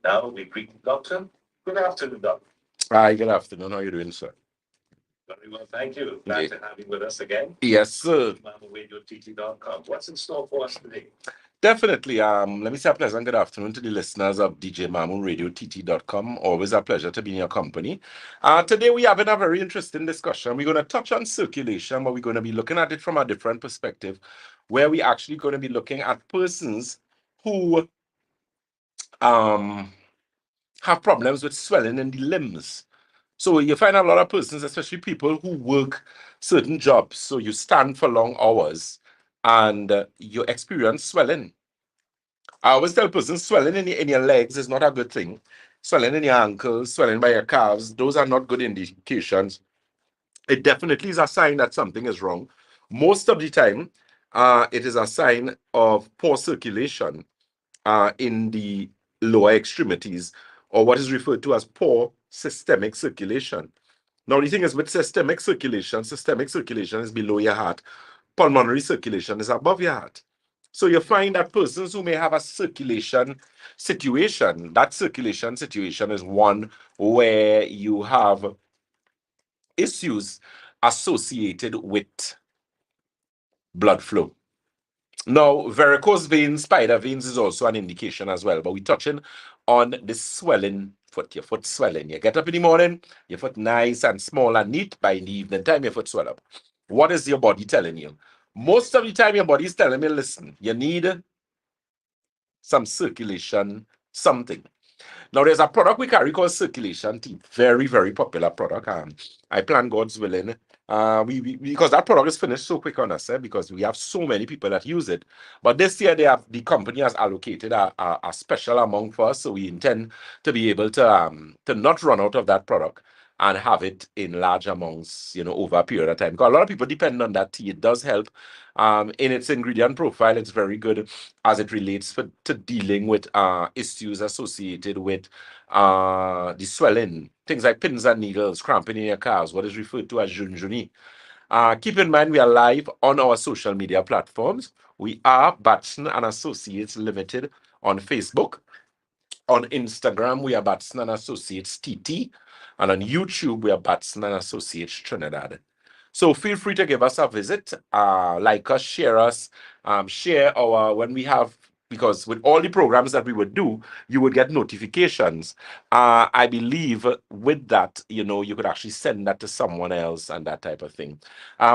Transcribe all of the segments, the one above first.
Now we greet the doctor. Good afternoon, doctor. Hi, good afternoon. How are you doing, sir? Very well, thank you. Glad to have you with us again. Yes, sir. MamaRadioTT.com. What's in store for us today? Definitely. Let me say a pleasant good afternoon to the listeners of DJMamunRadioTT.com. Always a pleasure to be in your company. Today we having a very interesting discussion. We're going to touch on circulation, but we're going to be looking at it from a different perspective, where we actually going to be looking at persons who have problems with swelling in the limbs. So you find a lot of persons, especially people who work certain jobs. So you stand for long hours and you experience swelling. I always tell persons swelling in your legs is not a good thing. Swelling in your ankles, swelling by your calves, those are not good indications. It definitely is a sign that something is wrong. Most of the time, it is a sign of poor circulation in the lower extremities, or what is referred to as poor systemic circulation. Now, the thing is with systemic circulation is below your heart. Pulmonary circulation is above your heart. So you find that persons who may have a circulation situation, that circulation situation is one where you have issues associated with blood flow. Now, varicose veins, spider veins is also an indication as well, but we're touching on the swelling foot, your foot swelling. You get up in the morning, your foot nice and small and neat. By the evening time, your foot swell up. What is your body telling you? Most of the time, your body is telling me, listen, you need some circulation, something. Now, there's a product we carry called Circulation Tea. Very, very popular product. I plan, God's willing. Because that product is finished so quick on us, because we have so many people that use it. But this year, the company has allocated a special amount for us, so we intend to be able to not run out of that product and have it in large amounts, over a period of time. Because a lot of people depend on that tea. It does help. In its ingredient profile, it's very good as it relates to dealing with issues associated with the swelling, things like pins and needles, cramping in your calves, what is referred to as junjuni. Keep in mind, we are live on our social media platforms. We are Batson and Associates Limited on Facebook. On Instagram, we are Batson and Associates TT. And on YouTube, we are Batson and Associates Trinidad. So feel free to give us a visit, like us, share our, when we have, because with all the programs that we would do, you would get notifications. I believe with that, you could actually send that to someone else and that type of thing.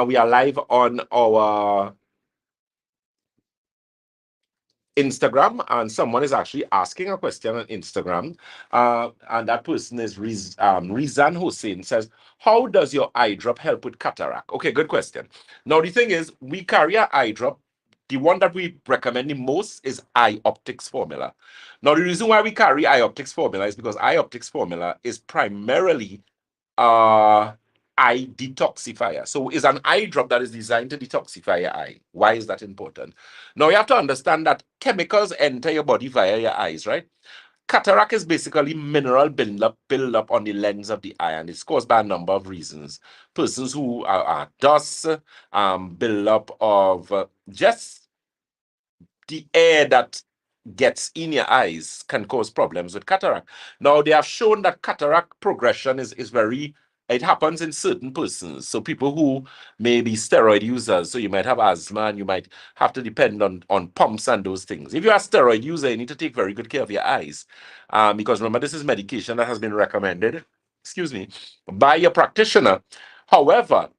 We are live on our Instagram, and someone is actually asking a question on Instagram, and that person is Rizan Hussein, says, how does your eye drop help with cataract? Okay, good question. Now the thing is, we carry an eye drop. The one that we recommend the most is Eye Optics Formula. Now the reason why we carry Eye Optics Formula is because Eye Optics Formula is primarily eye detoxifier. So it's an eye drop that is designed to detoxify your eye. Why is that important? Now you have to understand that chemicals enter your body via your eyes, right? Cataract is basically mineral build up on the lens of the eye, and it's caused by a number of reasons. Persons who are dust, build-up of just the air that gets in your eyes can cause problems with cataract. Now, they have shown that cataract progression is very, it happens in certain persons. So people who may be steroid users, so you might have asthma and you might have to depend on pumps and those things. If you're a steroid user, you need to take very good care of your eyes, because remember, this is medication that has been recommended, by your practitioner. However,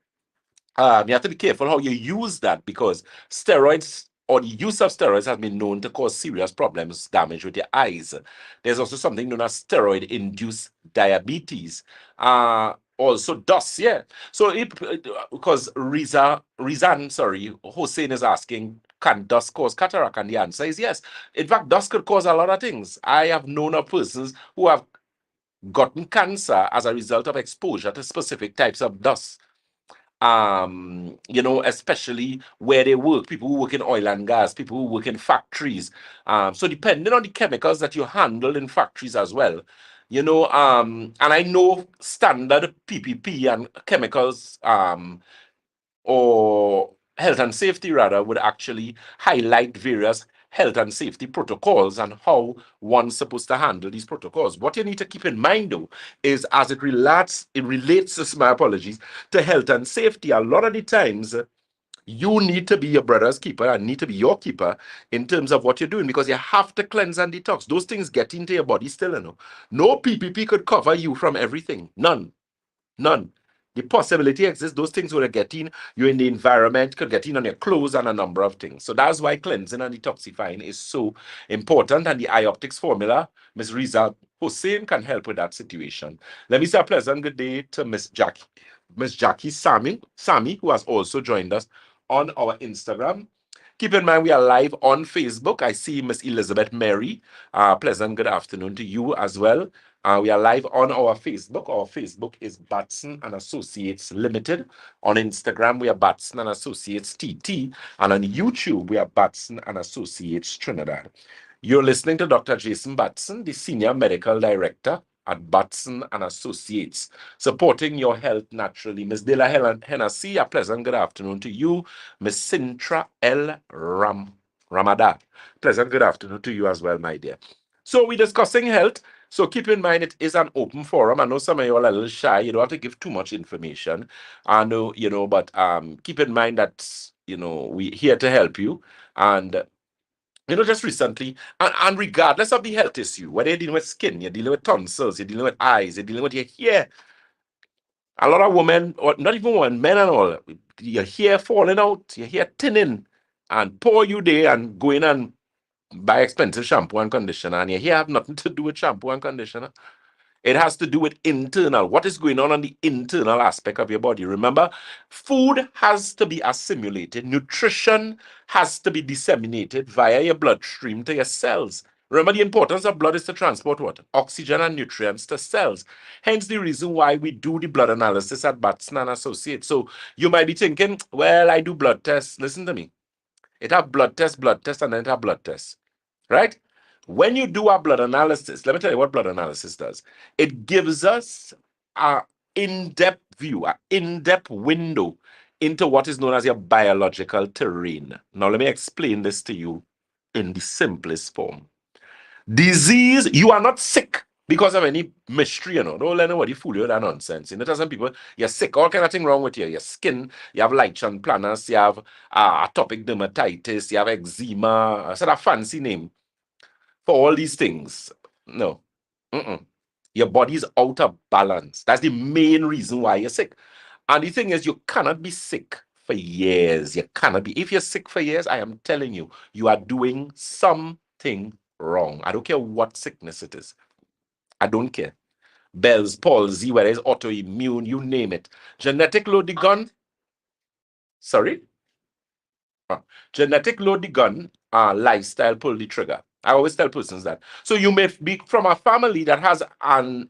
you have to be careful how you use that, because steroids or the use of steroids has been known to cause serious problems, damage with your eyes. There's also something known as steroid-induced diabetes. Also dust, yeah. So because Hussein is asking, can dust cause cataract? And the answer is yes. In fact, dust could cause a lot of things. I have known of persons who have gotten cancer as a result of exposure to specific types of dust. Especially where they work, people who work in oil and gas, people who work in factories. So depending on the chemicals that you handle in factories as well, and I know standard PPP and chemicals, or health and safety rather, would actually highlight various health and safety protocols and how one's supposed to handle these protocols. What you need to keep in mind, though, is as it relates, my apologies, to health and safety, a lot of the times you need to be your brother's keeper and need to be your keeper in terms of what you're doing, because you have to cleanse and detox. Those things get into your body still, you know. No PPP could cover you from everything. None. None. The possibility exists, those things will get in, you in the environment, could get in on your clothes and a number of things. So that's why cleansing and detoxifying is so important. And the iOptics formula, Ms. Riza Hussein can help with that situation. Let me say a pleasant good day to Miss Jackie Sami, who has also joined us on our Instagram. Keep in mind, we are live on Facebook. I see Miss Elizabeth Mary. Pleasant good afternoon to you as well. We are live on our Facebook. Our Facebook is Batson and Associates Limited. On Instagram, we are Batson and Associates TT. And on YouTube, we are Batson and Associates Trinidad. You're listening to Dr. Jason Batson, the Senior Medical Director at Batson and Associates, supporting your health naturally. Ms. De La Hennessy, a pleasant good afternoon to you. Ms. Sintra L. Ramada, pleasant good afternoon to you as well, my dear. So we're discussing health. So keep in mind, it is an open forum. I know some of you are a little shy. You don't have to give too much information. I know, but keep in mind that, we're here to help you. And just recently, and regardless of the health issue, whether you're dealing with skin, you're dealing with tonsils, you're dealing with eyes, you're dealing with your hair. A lot of women, or not even women, men and all, your hair falling out, your hair thinning, and poor you there and go in and buy expensive shampoo and conditioner, and your hair have nothing to do with shampoo and conditioner. It has to do with internal, what is going on the internal aspect of your body. Remember, food has to be assimilated. Nutrition has to be disseminated via your bloodstream to your cells. Remember, the importance of blood is to transport what? Oxygen and nutrients to cells. Hence the reason why we do the blood analysis at Batson and Associates. So you might be thinking, well, I do blood tests. Listen to me. It have blood test, and then it have blood tests, right? When you do a blood analysis, let me tell you what blood analysis does. It gives us an in-depth view, an in-depth window into what is known as your biological terrain. Now, let me explain this to you in the simplest form. Disease, you are not sick because of any mystery, Don't let anybody fool you with that nonsense. Tell some people, you're sick, all kind of thing wrong with you. Your skin, you have lichen planus, you have atopic dermatitis, you have eczema, sort of fancy name for all these things. No. Your body is out of balance. That's the main reason why you're sick. And the thing is, you cannot be sick for years. You cannot be. If you're sick for years, I am telling you, you are doing something wrong. I don't care what sickness it is. I don't care. Bell's palsy, whether it's autoimmune, you name it. Genetic load the gun. Sorry? Genetic load the gun, lifestyle pull the trigger. I always tell persons that. So you may be from a family that has an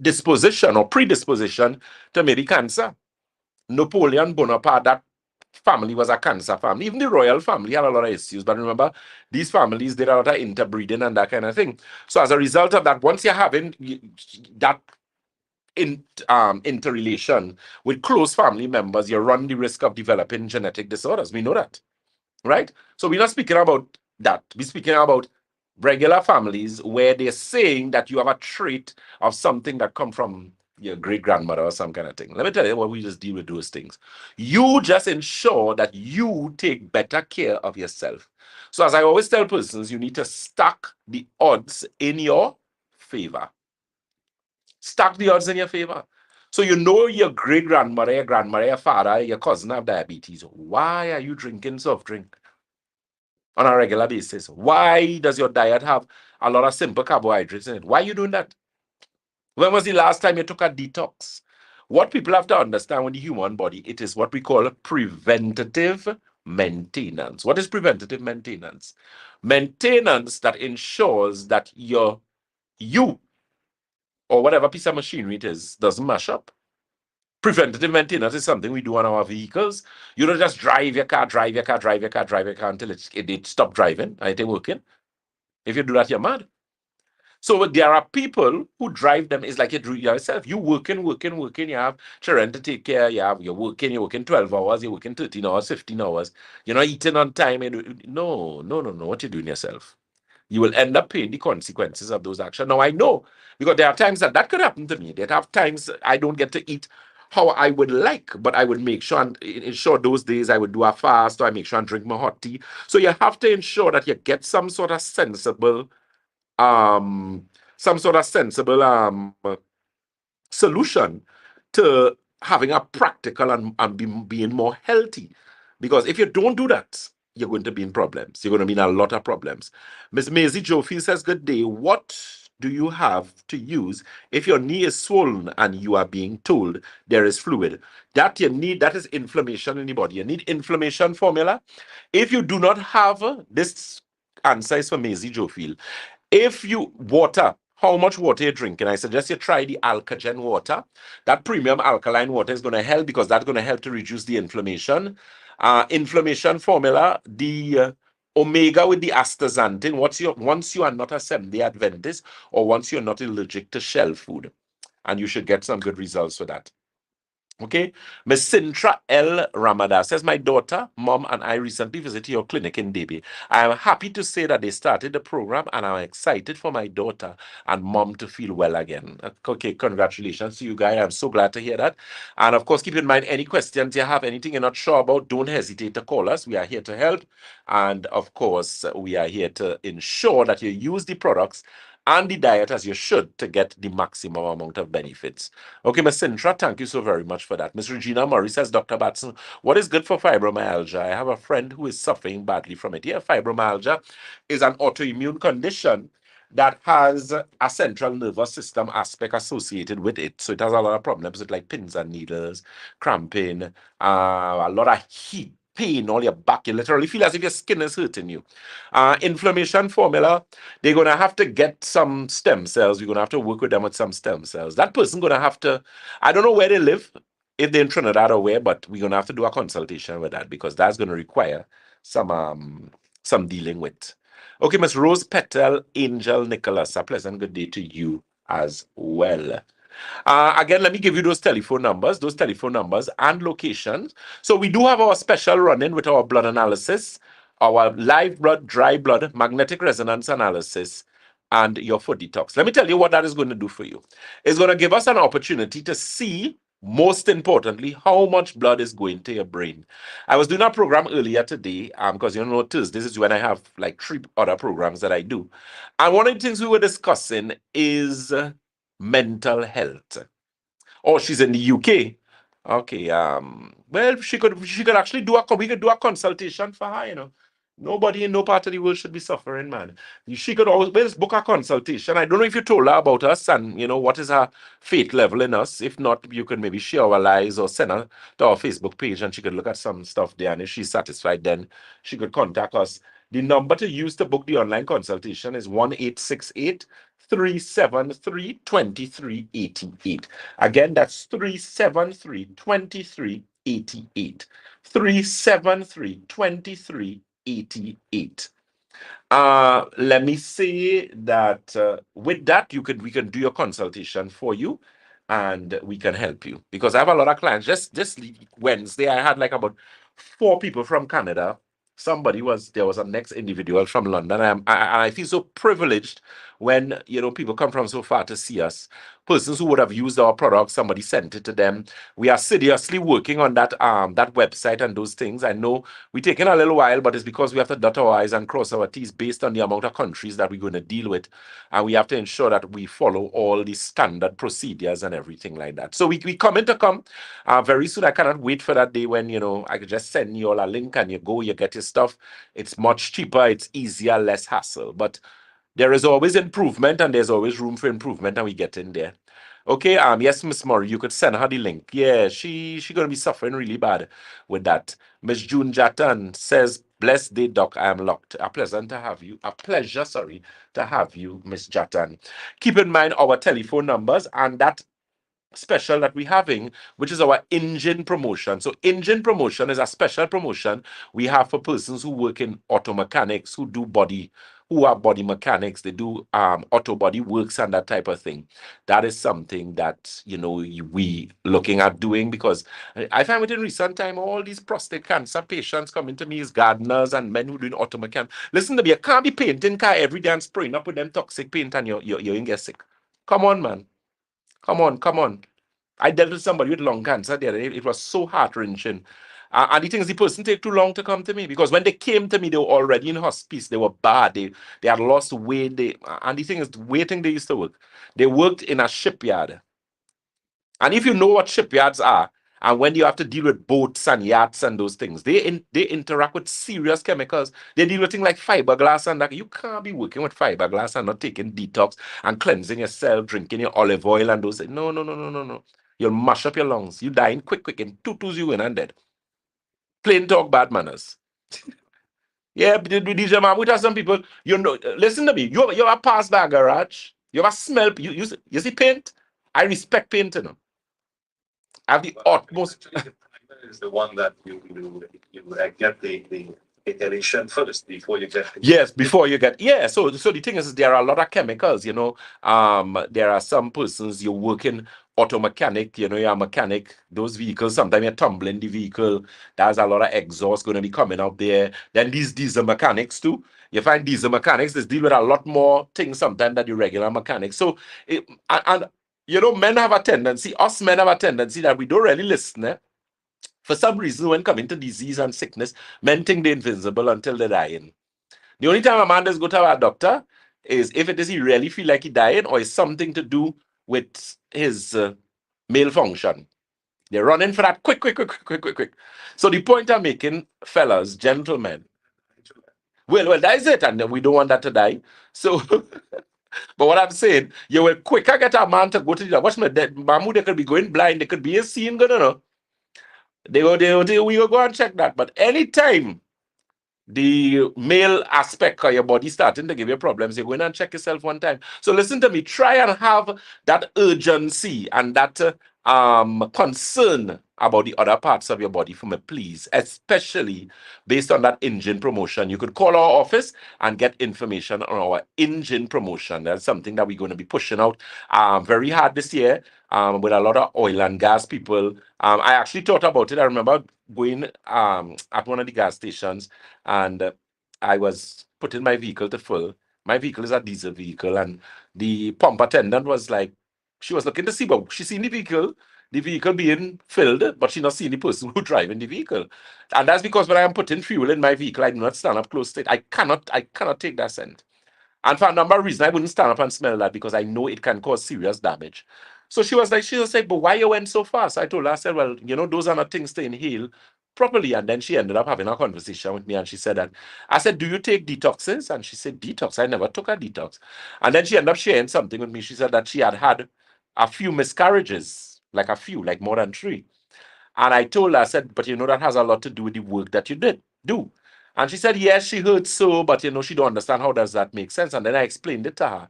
disposition or predisposition to maybe cancer. Napoleon Bonaparte, that family was a cancer family. Even the royal family had a lot of issues. But remember, these families did a lot of interbreeding and that kind of thing. So as a result of that, once you're having that interrelation with close family members, you run the risk of developing genetic disorders. We know that. Right? So we're not speaking about that. We're speaking about regular families where they're saying that you have a trait of something that come from your great-grandmother or some kind of thing. Let me tell you what we just deal with those things. You just ensure that you take better care of yourself. So as I always tell persons, you need to stack the odds in your favor. Stack the odds in your favor. So you know your great-grandmother, your grandmother, your father, your cousin have diabetes. Why are you drinking soft drink on a regular basis? Why does your diet have a lot of simple carbohydrates in it? Why are you doing that? When was the last time you took a detox? What people have to understand with the human body, it is what we call preventative maintenance. What is preventative maintenance? Maintenance that ensures that you or whatever piece of machinery it is doesn't mash up. Preventative maintenance is something we do on our vehicles. You don't just drive your car until it stops driving and it ain't working. If you do that, you're mad. So there are people who drive them. It's like you do yourself. You working, working, working. You have children to take care. You're working 12 hours, you're working 13 hours, 15 hours. You're not eating on time. No, no, no, no. What you're doing yourself. You will end up paying the consequences of those actions. Now I know because there are times that could happen to me. There have times I don't get to eat how I would like, but I would make sure and ensure those days I would do a fast or I make sure and drink my hot tea. So you have to ensure that you get um some sort of sensible solution to having a practical and being more healthy. Because if you don't do that, you're going to be in problems. You're going to be in a lot of problems. Miss Maisie Jofi says, good day. What do you have to use if your knee is swollen and you are being told there is fluid? That you need, that is inflammation in the body. You need inflammation formula. If you do not have this answer is for Maisie Jofi. If you water, how much water you're drinking? I suggest you try the Alkagen water. That premium alkaline water is going to help because that's going to help to reduce the inflammation. Inflammation formula, the omega with the astaxanthin. Once you are not a Seventh-day Adventist or once you're not allergic to shell food, and you should get some good results for that. Okay, Miss Sintra L. Ramada says, my daughter, mom, and I recently visited your clinic in Debe. I am happy to say that they started the program and I'm excited for my daughter and mom to feel well again. Okay, congratulations to you guys. I'm so glad to hear that. And of course, keep in mind, any questions you have, anything you're not sure about, don't hesitate to call us. We are here to help. And of course, we are here to ensure that you use the products and the diet as you should to get the maximum amount of benefits. Okay, Ms. Sintra, thank you so very much for that. Ms. Regina Murray says, Dr. Batson, what is good for fibromyalgia? I have a friend who is suffering badly from it. Yeah, fibromyalgia is an autoimmune condition that has a central nervous system aspect associated with it. So it has a lot of problems with like pins and needles, cramping, a lot of heat, pain, all your back. You literally feel as if your skin is hurting you. Inflammation formula, they're going to have to get some stem cells. We're going to have to work with them with some stem cells. That person going to have to, I don't know where they live, if they're in Trinidad or where, but we're going to have to do a consultation with that because that's going to require some dealing with. Okay, Miss Rose Petal Angel Nicholas, a pleasant good day to you as well. Again, let me give you those telephone numbers and locations. So we do have our special run-in with our blood analysis, our live blood, dry blood, magnetic resonance analysis, and your food detox. Let me tell you what that is going to do for you. It's going to give us an opportunity to see, most importantly, how much blood is going to your brain. I was doing a program earlier today, because Tuesdays is when I have like 3 other programs that I do. And one of the things we were discussing is mental health. Oh, she's in the UK. Okay. Well, she could actually we could do a consultation for her. Nobody in no part of the world should be suffering, man. She could always book a consultation. I don't know if you told her about us and what is her faith level in us. If not, you can maybe share our lives or send her to our Facebook page and she could look at some stuff there. And if she's satisfied, then she could contact us. The number to use to book the online consultation is 1-868-373-2388. Again, that's 373-2388. 373-2388. Let me say that with that, we can do your consultation for you and we can help you because I have a lot of clients. Just this Wednesday, I had like about 4 people from Canada. There was a next individual from London. I feel so privileged when people come from so far to see us. Persons who would have used our product, somebody sent it to them. We are seriously working on that website and those things. I know we're taking a little while, but it's because we have to dot our I's and cross our T's based on the amount of countries that we're going to deal with. And we have to ensure that we follow all the standard procedures and everything like that. So we come very soon. I cannot wait for that day when, I could just send you all a link and you go, you get your stuff. It's much cheaper, it's easier, less hassle. But there is always improvement and there's always room for improvement and we get in there. Okay, yes, Miss Murray, you could send her the link. Yeah, she gonna be suffering really bad with that. Miss June Jatan says, blessed day, Doc, I am locked. A pleasure to have you, Miss Jatan. Keep in mind our telephone numbers and that special that we're having, which is our engine promotion. So engine promotion is a special promotion we have for persons who work in auto mechanics, who do body who are body mechanics, they do auto body works and that type of thing. That is something that, we looking at doing, because I find within recent time, all these prostate cancer patients coming to me as gardeners and men who doing auto mechanics. Listen to me, you can't be painting car every day and spraying up with them toxic paint and you're going to get sick. Come on, man. Come on. I dealt with somebody with lung cancer the other day. It was so heart-wrenching. And the thing is, the person take too long to come to me, because when they came to me, they were already in hospice. They were bad. They had lost weight. And the thing is, waiting they used to work. They worked in a shipyard. And if you know what shipyards are, and when you have to deal with boats and yachts and those things, they interact with serious chemicals. They deal with things like fiberglass and that. You can't be working with fiberglass and not taking detox and cleansing yourself, drinking your olive oil and those things. No. You'll mash up your lungs. You dying quick, in 2 2s you in and dead. Plain talk, bad manners. Yeah, but DJ man, we have some people, listen to me. You ever pass by a garage? You ever smell, you see paint? I respect paint, I have the utmost. Actually, the primer is the one that you get the iteration first before you get. Yes, before you get, yeah. So the thing is, there are a lot of chemicals. There are some persons you're working auto mechanic. You're a mechanic. Those vehicles, sometimes you're tumbling the vehicle. There's a lot of exhaust going to be coming out there. Then these diesel mechanics too. You find diesel mechanics, they deal with a lot more things sometimes than the regular mechanics. So, men have a tendency, us men have a tendency that we don't really listen. For some reason, when coming to disease and sickness, men think they're invincible until they're dying. The only time a man does go to a doctor is if it is he really feel like he dying, or it's something to do with his male function. They're running for that quick. So the point I'm making, fellas, gentlemen, well, that is it, and we don't want that to die. So, but what I'm saying, you will quicker get a man to go to the watch me dead. Mamu, they could be going blind, they could be a scene going on. We will go and check that. But anytime the male aspect of your body starting to give you problems, you go in and check yourself one time. So listen to me, try and have that urgency and that concern about the other parts of your body for me, please, especially based on that engine promotion. You could call our office and get information on our engine promotion. That's something that we're going to be pushing out very hard this year with a lot of oil and gas people. I actually thought about it. I remember going at one of the gas stations, and I was putting my vehicle to full. My vehicle is a diesel vehicle, and the pump attendant was like, she was looking to see, but she seen the vehicle being filled, but she not seeing the person who driving the vehicle. And that's because when I am putting fuel in my vehicle, I do not stand up close to it. I cannot take that scent. And for a number of reasons, I wouldn't stand up and smell that, because I know it can cause serious damage. So she was like, but why you went so fast? I told her, I said, well, those are not things to inhale properly. And then she ended up having a conversation with me, and she said that, I said, do you take detoxes? And she said, detox? I never took a detox. And then she ended up sharing something with me. She said that she had a few miscarriages, like more than 3. And I told her, I said, but that has a lot to do with the work that you do. And she said, yes, she heard so, but she don't understand how does that make sense. And then I explained it to her.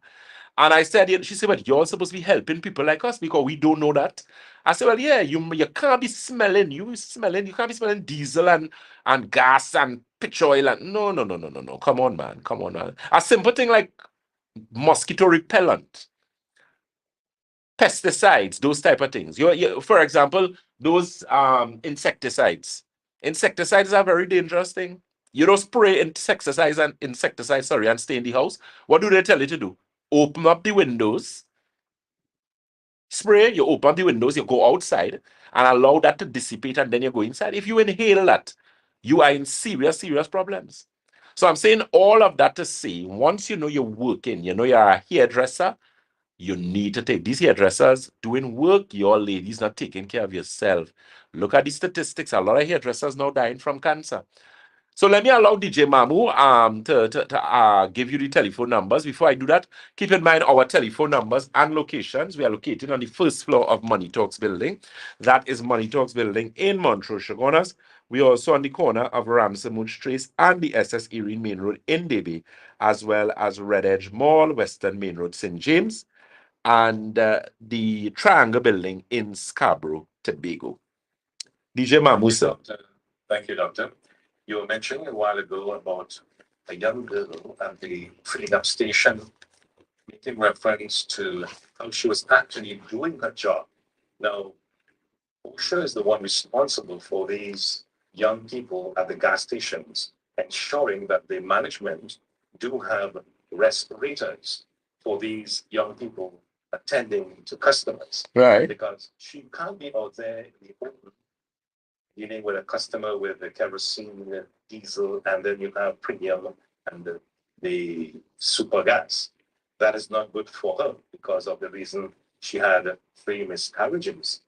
And I said, she said, but you're supposed to be helping people like us because we don't know that. I said, well, yeah, you can't be smelling. You can't be smelling diesel and gas and pitch oil. And no. Come on, man. A simple thing like mosquito repellent, pesticides, those type of things. For example, those insecticides. Insecticides are a very dangerous thing. You don't spray insecticides and stay in the house. What do they tell you to do? Open up the windows, spray, you open up the windows, you go outside and allow that to dissipate, and then you go inside. If you inhale that, you are in serious problems. So I'm saying all of that to say, once you're working, you're a hairdresser, you need to take these hairdressers doing work. Your ladies not taking care of yourself. Look at the statistics. A lot of hairdressers now dying from cancer. So let me allow DJ Mamu to give you the telephone numbers. Before I do that, keep in mind our telephone numbers and locations. We are located on the first floor of Money Talks building. That is Money Talks building in Montrose, Chaguanas. We are also on the corner of Ramsamud Trace and the SS Erie Main Road in Debe, as well as Red Edge Mall, Western Main Road, St. James, and the Triangle building in Scarborough, Tobago. DJ Mamu, sir. Thank you, Doctor. You were mentioning a while ago about a young girl at the filling up station making reference to how she was actually doing her job. Now, OSHA is the one responsible for these young people at the gas stations, ensuring that the management do have respirators for these young people attending to customers. Right. Because she can't be out there in the open dealing with a customer with the kerosene, diesel, and then you have premium and the super gas. That is not good for her because of the reason she had 3 miscarriages.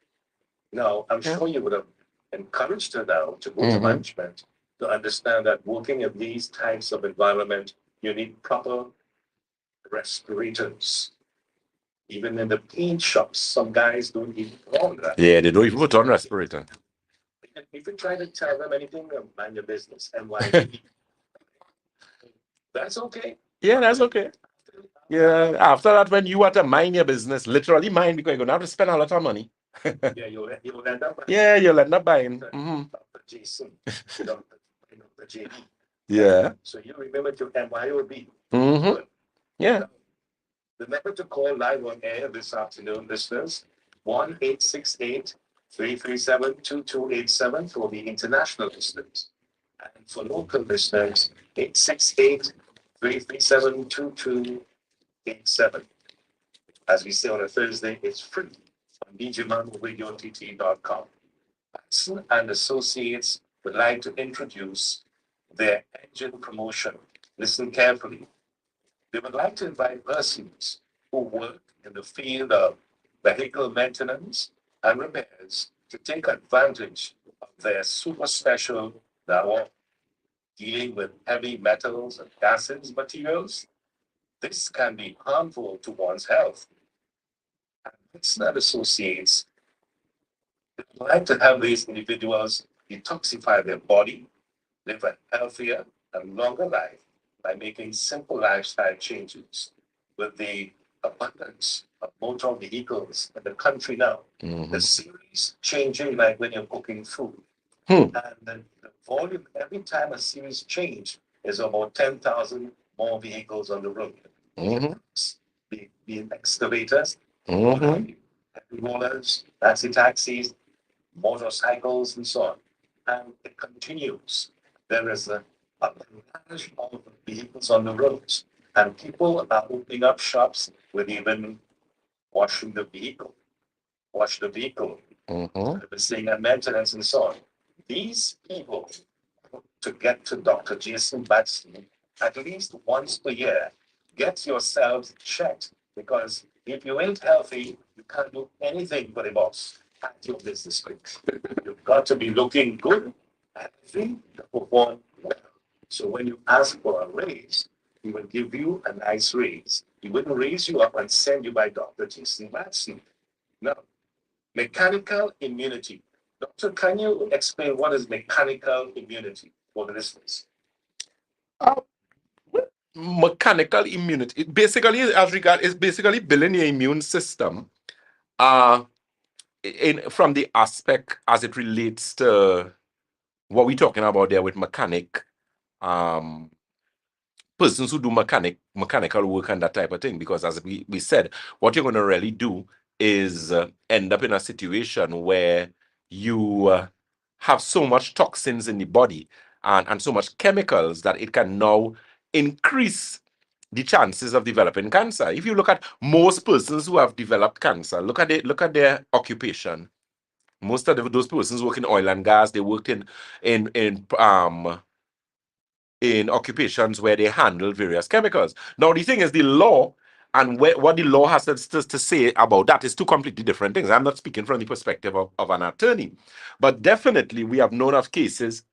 Now, I'm sure you would have encouraged her now to go to management to understand that working in these types of environment, you need proper respirators. Even in the paint shops, some guys don't even put on that. Yeah, they don't even put on respirator. If you try to tell them anything, mind your business. And why? That's okay. Yeah, that's okay. Yeah, after that, when you want to mind your business, literally mind, because you're going to have to spend a lot of money. Yeah, you'll end up. Yeah, you'll end up buying. Dr. Jason, Dr. JD. Yeah. So you remember your MYOB. Yeah. The number to call live on air this afternoon, listeners, 1-868-337-2287 for the international listeners. And for local listeners, 868-337-2287. As we say on a Thursday, it's free on djmanradiott.com. Batson and Associates would like to introduce their engine promotion. Listen carefully. They would like to invite persons who work in the field of vehicle maintenance and repairs to take advantage of their super special now dealing with heavy metals and gases materials. This can be harmful to one's health. And Batson and Associates would like to have these individuals detoxify their body, live a healthier and longer life by making simple lifestyle changes. With the abundance of motor vehicles in the country now, the series changing like when you're cooking food. And the volume every time a series change is about 10,000 more vehicles on the road. The excavators, heavy rollers, taxis, motorcycles, and so on. And it continues. There is a barrage of vehicles on the roads, and people are opening up shops with even washing the vehicle, servicing and maintenance, and so on. These people, to get to Dr. Jason Batson at least once per year, get yourselves checked, because if you ain't healthy, you can't do anything for the boss at your business. You've got to be looking good and healthy to perform well. So when you ask for a raise, he will give you a nice raise. He wouldn't raise you up and send you by Dr. Jason Batson. No. Mechanical immunity. Doctor, can you explain what is mechanical immunity for the listeners? Mechanical immunity, basically, as regard, is basically building your immune system from the aspect as it relates to what we're talking about there with mechanic, persons who do mechanical work and that type of thing. Because as we said, what you're going to really do is end up in a situation where you have so much toxins in the body and so much chemicals that it can now increase the chances of developing cancer. If you look at most persons who have developed cancer, look at their occupation. Most of those persons work in oil and gas. They worked in occupations where they handle various chemicals. Now, the thing is, the law and what the law has to say about that is two completely different things. I'm not speaking from the perspective of an attorney, but definitely we have known of cases.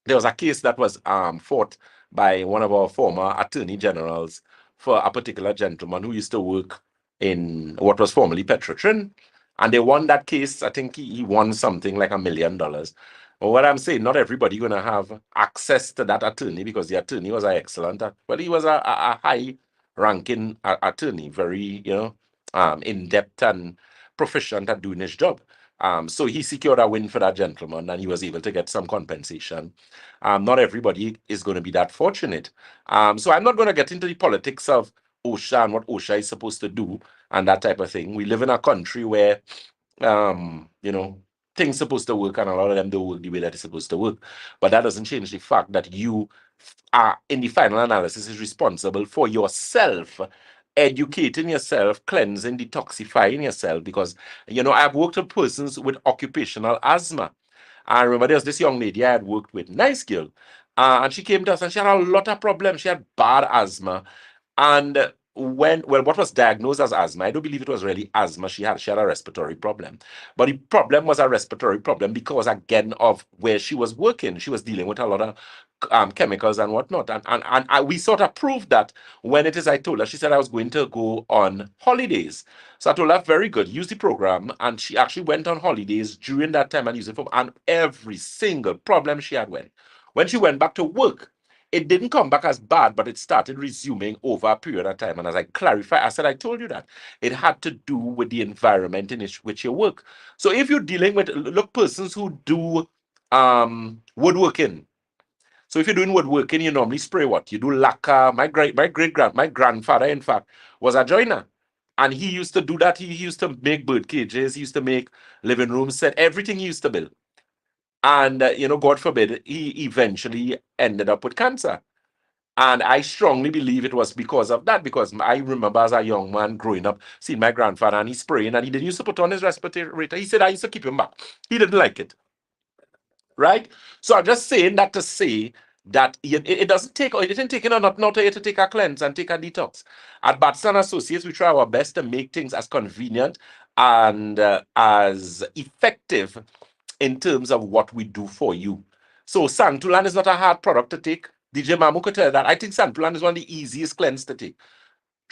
There was a case that was fought by one of our former attorney generals for a particular gentleman who used to work in what was formerly Petrotrin, and they won that case. I think he won something like $1 million. But what I'm saying, not everybody going to have access to that attorney, because the attorney was excellent. He was a high-ranking attorney, very in-depth and proficient at doing his job. So he secured a win for that gentleman and he was able to get some compensation. Not everybody is going to be that fortunate. So I'm not going to get into the politics of OSHA and what OSHA is supposed to do and that type of thing. We live in a country where, you know, things supposed to work and a lot of them don't work the way that it's supposed to work. But that doesn't change the fact that you are, in the final analysis, is responsible for yourself, educating yourself, cleansing, detoxifying yourself. Because, you know, I've worked with persons with occupational asthma. I remember there was this young lady I had worked with, nice girl. And she came to us and she had a lot of problems. She had bad asthma. And what was diagnosed as asthma, I don't believe it was really asthma. She had a respiratory problem. But the problem was a respiratory problem because, again, of where she was working. She was dealing with a lot of chemicals and whatnot. And we sort of proved that when it is I told her, she said I was going to go on holidays. So I told her, very good, use the program. And she actually went on holidays during that time and used it for, and every single problem she had went. When she went back to work, it didn't come back as bad, but it started resuming over a period of time. And as I clarified, I said, I told you that. It had to do with the environment in which you work. So if you're dealing with, look, persons who do woodworking. So if you're doing woodworking, you normally spray what? You do lacquer. My grandfather, in fact, was a joiner. And he used to do that. He used to make bird cages. He used to make living room set, everything he used to build. And, you know, God forbid, he eventually ended up with cancer. And I strongly believe it was because of that, because I remember as a young man growing up, seeing my grandfather and he's spraying and he didn't used to put on his respirator. He said I used to keep him back. He didn't like it. Right? So I'm just saying that to say that it doesn't take, it didn't take not to take a cleanse and take a detox. At Batson Associates, we try our best to make things as convenient and as effective in terms of what we do for you. So Santulan is not a hard product to take. DJ Mamu could tell you that. I think Santulan is one of the easiest cleanse to take.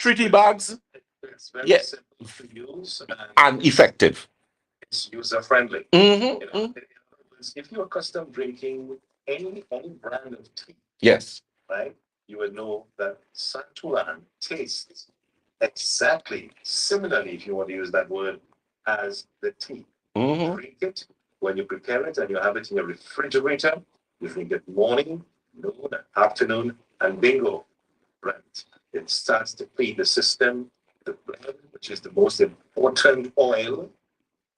3 bags. It's very Yeah. simple to use and effective. It's user friendly. Mm-hmm. You know, in other words, if you're accustomed drinking any brand of tea, Yes. right, you will know that Santulan tastes exactly similarly, if you want to use that word, as the tea. Mm-hmm. Drink it when you prepare it and you have it in your refrigerator. You drink it morning, noon, afternoon, and bingo, right? It starts to feed the system, the blood, which is the most important oil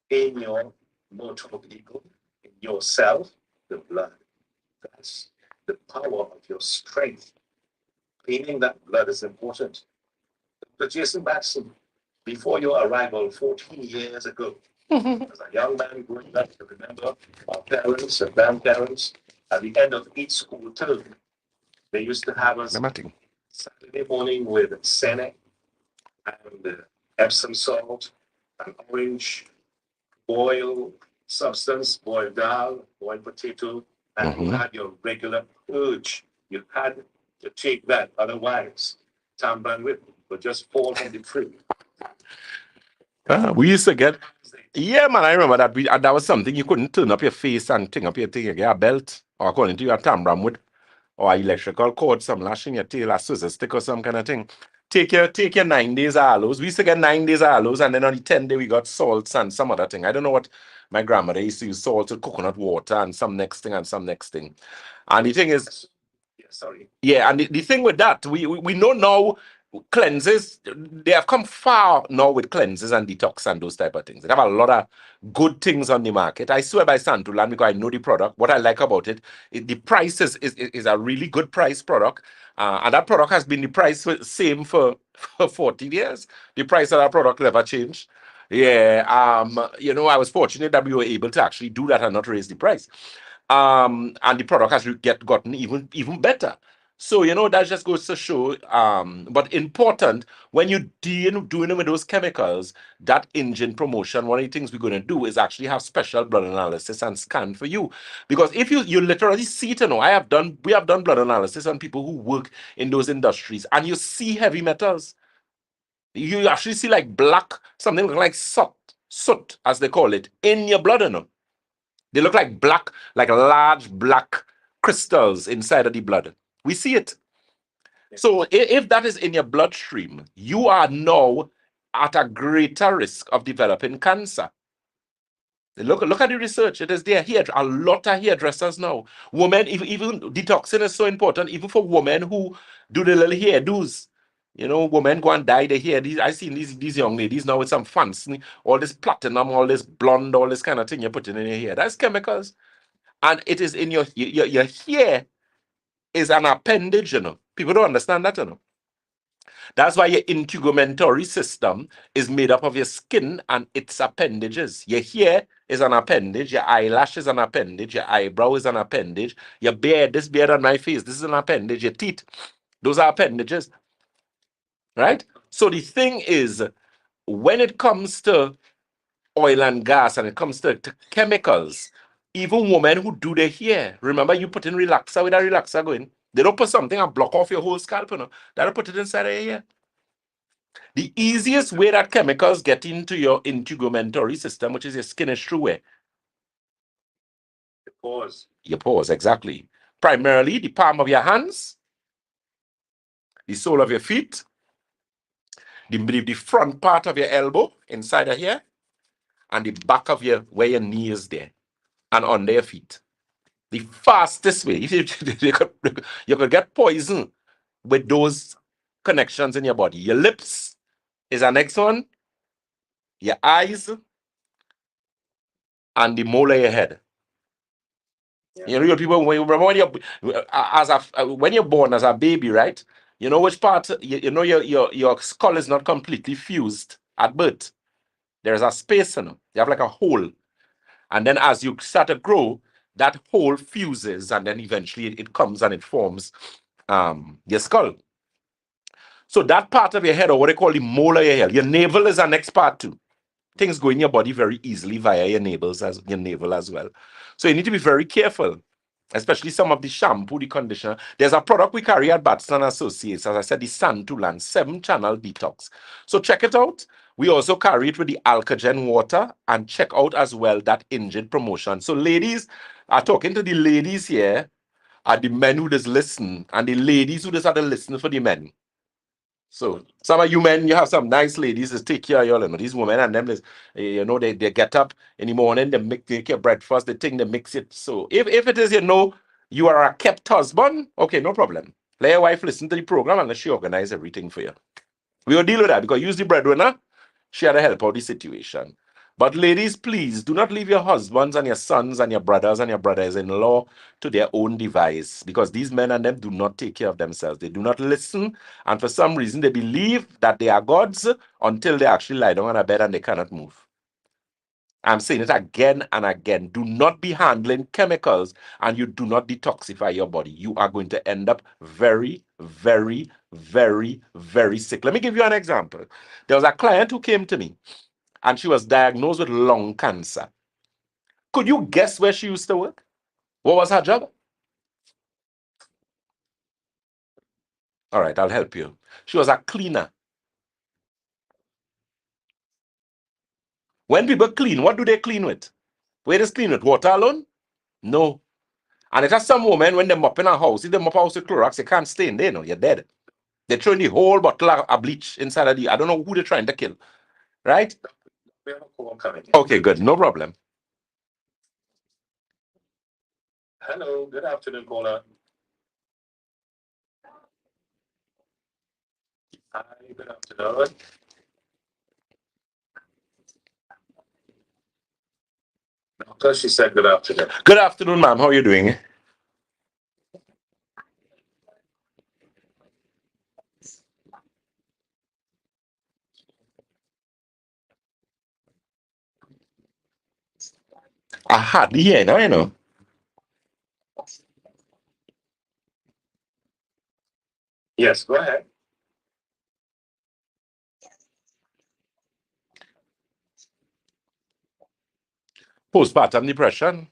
in your motor vehicle, in yourself, the blood. That's the power of your strength. Cleaning that blood is important. Dr. Jason Batson, before your arrival 14 years ago, as a young man growing up, to remember our parents and grandparents, at the end of each school term, they used to have us Saturday morning with Senna and Epsom salt, and orange, boiled substance, boiled dal, boiled potato, and you had your regular purge. You had to take that, otherwise, Tamban whip would just fall from the tree. We used to get, yeah, man. I remember that that was something you couldn't turn up your face and thing up your thing. You get a belt, or according to your tambram with, or electrical cord, some lashing your tail, a scissor stick or some kind of thing. Take your 9 days aloes. We used to get 9 days aloes, and then on the 10th day we got salts and some other thing. I don't know what my grandmother used to use, salt with coconut water and some next thing and some next thing. And the thing is, yeah, and the thing with that, we know now cleanses, they have come far now with cleanses and detox and those type of things. They have a lot of good things on the market. I swear by Santulan because I know the product. What I like about it, the price is a really good price product. And that product has been the price same for 40 years. The price of that product never changed. Yeah, you know, I was fortunate that we were able to actually do that and not raise the price. And the product has gotten even better. So, you know, that just goes to show, but important when you're doing with those chemicals, that engine promotion, one of the things we're going to do is actually have special blood analysis and scan for you. Because if you literally see it, you know, we have done blood analysis on people who work in those industries, and you see heavy metals. You actually see like black, something like soot, as they call it, in your blood, you know. They look like black, like large black crystals inside of the blood. We see it. So if that is in your bloodstream, you are now at a greater risk of developing cancer. Look at the research. It is there here. A lot of hairdressers now. Women, even detoxing is so important, even for women who do the little hairdos. You know, women go and dye their hair. I seen these young ladies now with some fancy, all this platinum, all this blonde, all this kind of thing you're putting in your hair. That's chemicals. And it is in your hair is an appendage, you know. People don't understand that, you know. That's why your integumentary system is made up of your skin and its appendages. Your hair is an appendage, your eyelash is an appendage, your eyebrow is an appendage, your beard, this beard on my face, this is an appendage, your teeth, those are appendages, right? So the thing is, when it comes to oil and gas and it comes to chemicals, even women who do their hair, remember you put in relaxer with a relaxer going, they don't put something and block off your whole scalp, you know. They'll put it inside of your hair. The easiest way that chemicals get into your integumentary system, which is your skin, is through where? Your pores. Your pores, exactly. Primarily the palm of your hands, the sole of your feet, the front part of your elbow inside of here, and the back of where your knee is there, and under your feet. The fastest way, you could get poison with those connections in your body. Your lips is the next one, your eyes, and the mole of your head. You know, people when you remember when you're born as a baby, right? You know which part you know your skull is not completely fused at birth. There's a space, you know. You have like a hole, and then as you start to grow, that hole fuses, and then eventually it comes and it forms your skull. So that part of your head, or what they call the mole of your head, your navel is the next part too. Things go in your body very easily via your navel as well. So you need to be very careful, especially some of the shampoo, the conditioner. There's a product we carry at Batson Associates, as I said, the Santulan 7-channel detox. So check it out. We also carry it with the Alkagen water, and check out as well that Injured promotion. So ladies, are talking to the ladies here, are the men who just listen, and the ladies who just have to listen for the men. So some of you men, you have some nice ladies that take care of y'all. You know, these women and them, you know, they get up in the morning, they make your breakfast, they think they mix it. So if it is, you know, you are a kept husband, okay, no problem. Let your wife listen to the program and let she organize everything for you. We will deal with that because use the breadwinner, she had to help out the situation. But ladies, please do not leave your husbands and your sons and your brothers-in-law to their own device, because these men and them do not take care of themselves. They do not listen, and for some reason they believe that they are gods until they actually lie down on a bed and they cannot move. I'm saying it again and again. Do not be handling chemicals and you do not detoxify your body. You are going to end up very, very, very, very sick. Let me give you an example. There was a client who came to me and she was diagnosed with lung cancer. Could you guess where she used to work? What was her job? All right, I'll help you. She was a cleaner. When people clean, what do they clean with? Where does clean with? Water alone? No. And it has some women, when they mop in a house, if they mop a house with Clorox, you can't stay in there, no, you're dead. They're throwing the whole bottle of bleach inside of I don't know who they're trying to kill, right? We have a call coming in. Okay, good, no problem. Hello, good afternoon, caller. Hi, good afternoon. Doctor, she said good afternoon. Good afternoon, ma'am. How are you doing? I hardly hear now, you know. Yes, go ahead. Postpartum depression.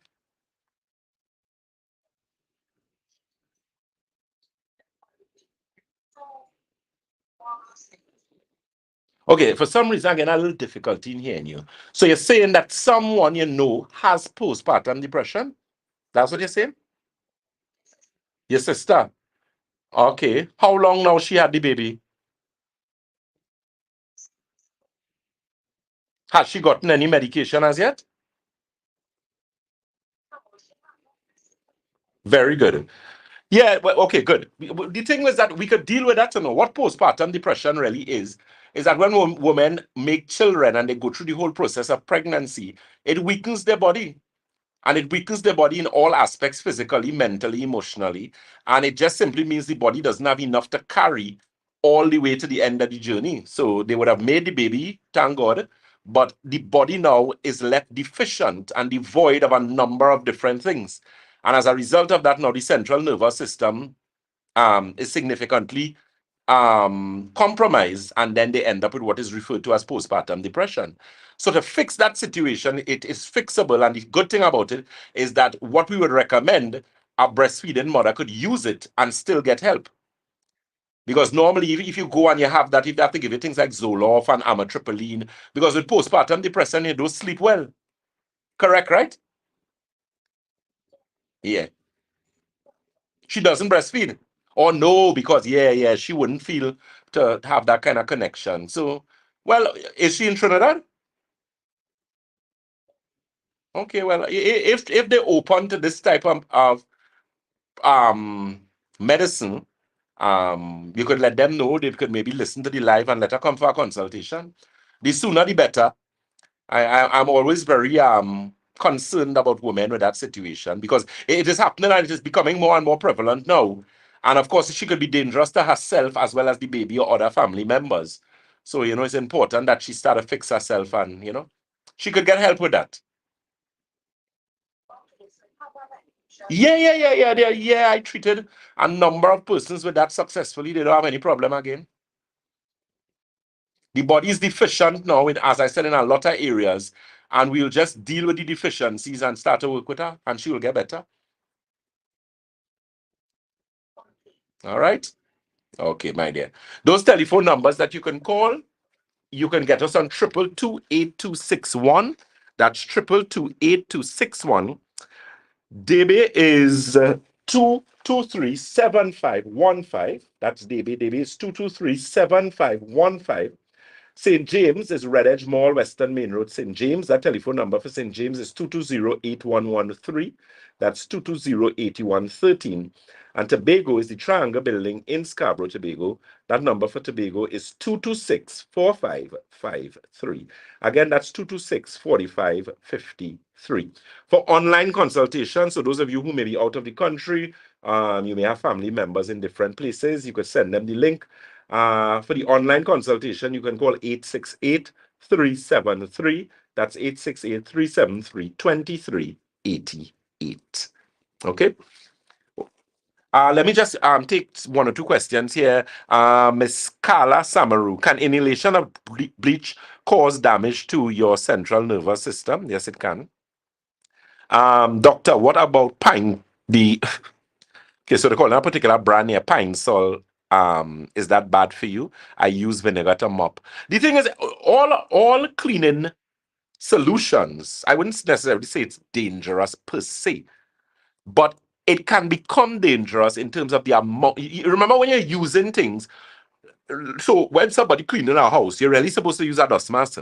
Okay, for some reason, I'm getting a little difficulty in hearing you. So you're saying that someone you know has postpartum depression? That's what you're saying? Your sister? Okay. How long now she had the baby? Has she gotten any medication as yet? Very good. Yeah, well, okay, good. The thing is that we could deal with that. You know what postpartum depression really is that when women make children and they go through the whole process of pregnancy, it weakens their body. And it weakens the body in all aspects, physically, mentally, emotionally. And it just simply means the body doesn't have enough to carry all the way to the end of the journey. So they would have made the baby, thank God, but the body now is left deficient and devoid of a number of different things. And as a result of that, now the central nervous system is significantly compromised, and then they end up with what is referred to as postpartum depression. So to fix that situation, it is fixable, and the good thing about it is that what we would recommend, a breastfeeding mother could use it and still get help. Because normally, if you go and you have that, you have to give you things like Zoloft and amitriptyline, because with postpartum depression, you don't sleep well. Correct, right? Yeah. She doesn't breastfeed. Or no, because yeah, she wouldn't feel to have that kind of connection. So, well, is she in Trinidad? Okay, well, if they're open to this type of um medicine, you could let them know. They could maybe listen to the live and let her come for a consultation. The sooner the better. I'm always very concerned about women with that situation because it is happening and it is becoming more and more prevalent now. And of course, she could be dangerous to herself as well as the baby or other family members. So, it's important that she start to fix herself and, she could get help with that. Yeah. I treated a number of persons with that successfully. They don't have any problem again. The body is deficient now, as I said, in a lot of areas, and we'll just deal with the deficiencies and start to work with her, and she will get better. All right? Okay, my dear. Those telephone numbers that you can call, you can get us on 222-8261. That's 222-8261. DB is 223-7515. That's DB. DB is 223-7515. St. James is Red Edge Mall, Western Main Road, St. James. That telephone number for St. James is 220-8113. That's 220-8113. And Tobago is the Triangle Building in Scarborough, Tobago. That number for Tobago is 226-4553. Again, that's 226-4553. For online consultation, so those of you who may be out of the country, you may have family members in different places, you could send them the link. For the online consultation, you can call 868-373. That's 868-373-2388. Okay. Let me just take one or two questions here. Miss Carla Samaru, can inhalation of bleach cause damage to your central nervous system? Yes, it can. Doctor, what about okay, so they call a particular brand here, Pine Sol. Is that bad for you? I use vinegar to mop. The thing is, all cleaning solutions, I wouldn't necessarily say it's dangerous per se, but it can become dangerous in terms of the amount. You remember when you're using things, so when somebody cleaning our house, you're really supposed to use a dust mask,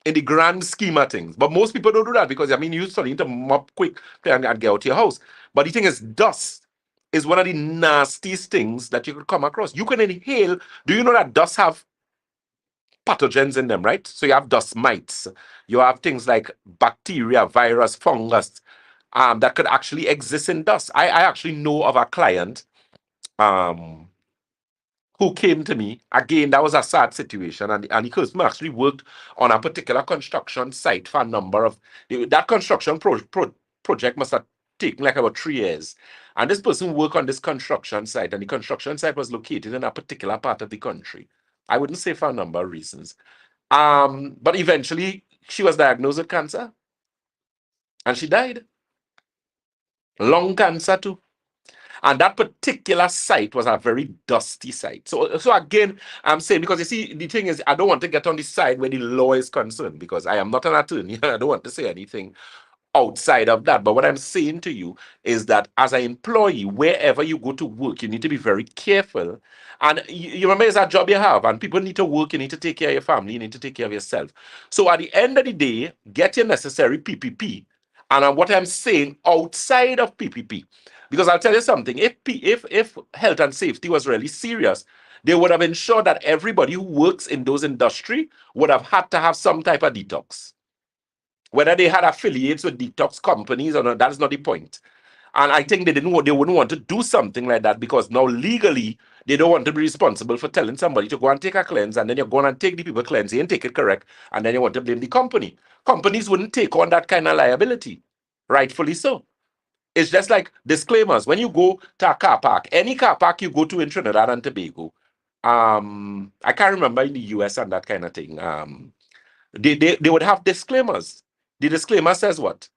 in the grand scheme of things. But most people don't do that because, you're starting to mop quick and get out your house. But the thing is, dust is one of the nastiest things that you could come across. You can inhale. Do you know that dust have pathogens in them, right? So you have dust mites. You have things like bacteria, virus, fungus, that could actually exist in dust. I actually know of a client um, who came to me. Again, that was a sad situation. And the customer actually worked on a particular construction site for a number of, that construction project must have taken like about 3 years. And this person worked on this construction site, and the construction site was located in a particular part of the country. I wouldn't say for a number of reasons. But eventually she was diagnosed with cancer and she died. Lung cancer too. And that particular site was a very dusty site. So again, I'm saying, because you see, the thing is, I don't want to get on the side where the law is concerned, because I am not an attorney. I don't want to say anything outside of that. But what I'm saying to you is that as an employee, wherever you go to work, you need to be very careful. And you remember, it's a job you have, and people need to work. You need to take care of your family. You need to take care of yourself. So at the end of the day, get your necessary PPP. And what I'm saying, outside of PPP, Because I'll tell you something, if health and safety was really serious, they would have ensured that everybody who works in those industry would have had to have some type of detox. Whether they had affiliates with detox companies or not, that is not the point. And I think they wouldn't want to do something like that because now legally they don't want to be responsible for telling somebody to go and take a cleanse, and then you're going and take the people cleanse and take it correct, and then you want to blame the company. Companies wouldn't take on that kind of liability, rightfully so. It's just like disclaimers. When you go to a car park, any car park you go to in Trinidad and Tobago, I can't remember in the US and that kind of thing. They would have disclaimers. The disclaimer says what?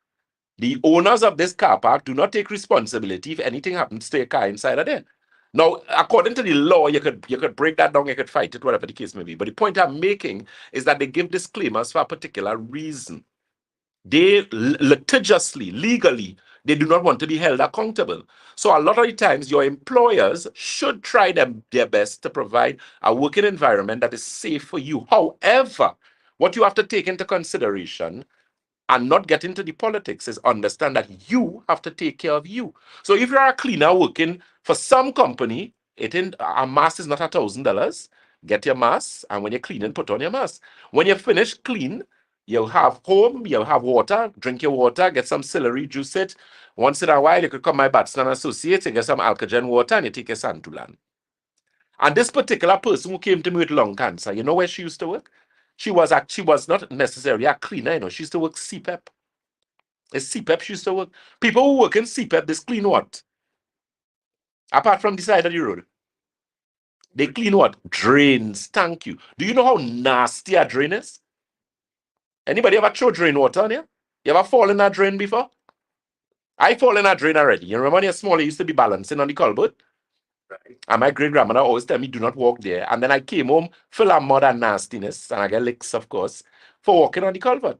The owners of this car park do not take responsibility if anything happens to a car inside of there. Now, according to the law, you could break that down, you could fight it, whatever the case may be. But the point I'm making is that they give disclaimers for a particular reason. They litigiously, legally, they do not want to be held accountable. So a lot of the times, your employers should try their best to provide a working environment that is safe for you. However, what you have to take into consideration and not get into the politics is understand that you have to take care of you. So if you're a cleaner working for some company, a mask is not $1,000. Get your mask, and when you're cleaning, put on your mask. When you finish clean, you have home, you have water, drink your water, get some celery, juice it. Once in a while, you could come my Batson associate and get some alkagen water and you take a santulan. And this particular person who came to me with lung cancer, you know where she used to work? She was not necessarily a cleaner, she used to work CPEP. It's CPEP she used to work. People who work in CPEP, they clean what? Apart from the side of the road. They clean what? Drains. Thank you. Do you know how nasty a drain is? Anybody ever throw drain water on you? You ever fall in a drain before? I fall in a drain already. You remember when you're small, I used to be balancing on the culvert? Right. And my great grandmother always tell me, do not walk there. And then I came home full of mud and nastiness, and I get licks, of course, for walking on the culvert.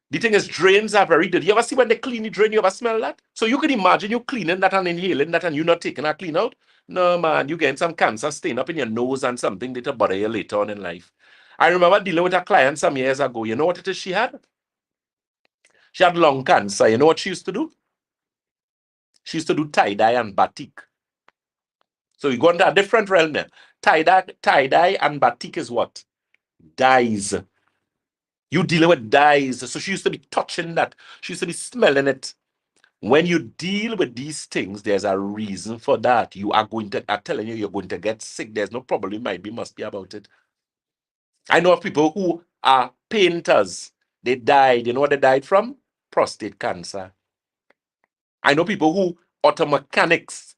The thing is, drains are very dirty. You ever see when they clean the drain, you ever smell that? So you can imagine you cleaning that and inhaling that and you not taking that clean out. No, man, you getting some cancer staying up in your nose and something that'll bother you later on in life. I remember dealing with a client some years ago. You know what it is she had? She had lung cancer. You know what she used to do? She used to do tie-dye and batik. So you go into a different realm there. Tie-dye and batik is what? Dyes. You dealing with dyes. So she used to be touching that. She used to be smelling it. When you deal with these things, there's a reason for that. You are going to, I'm telling you, you're going to get sick. There's no problem. Must be about it. I know of people who are painters. They died. You know what they died from? Prostate cancer. I know people who, auto mechanics,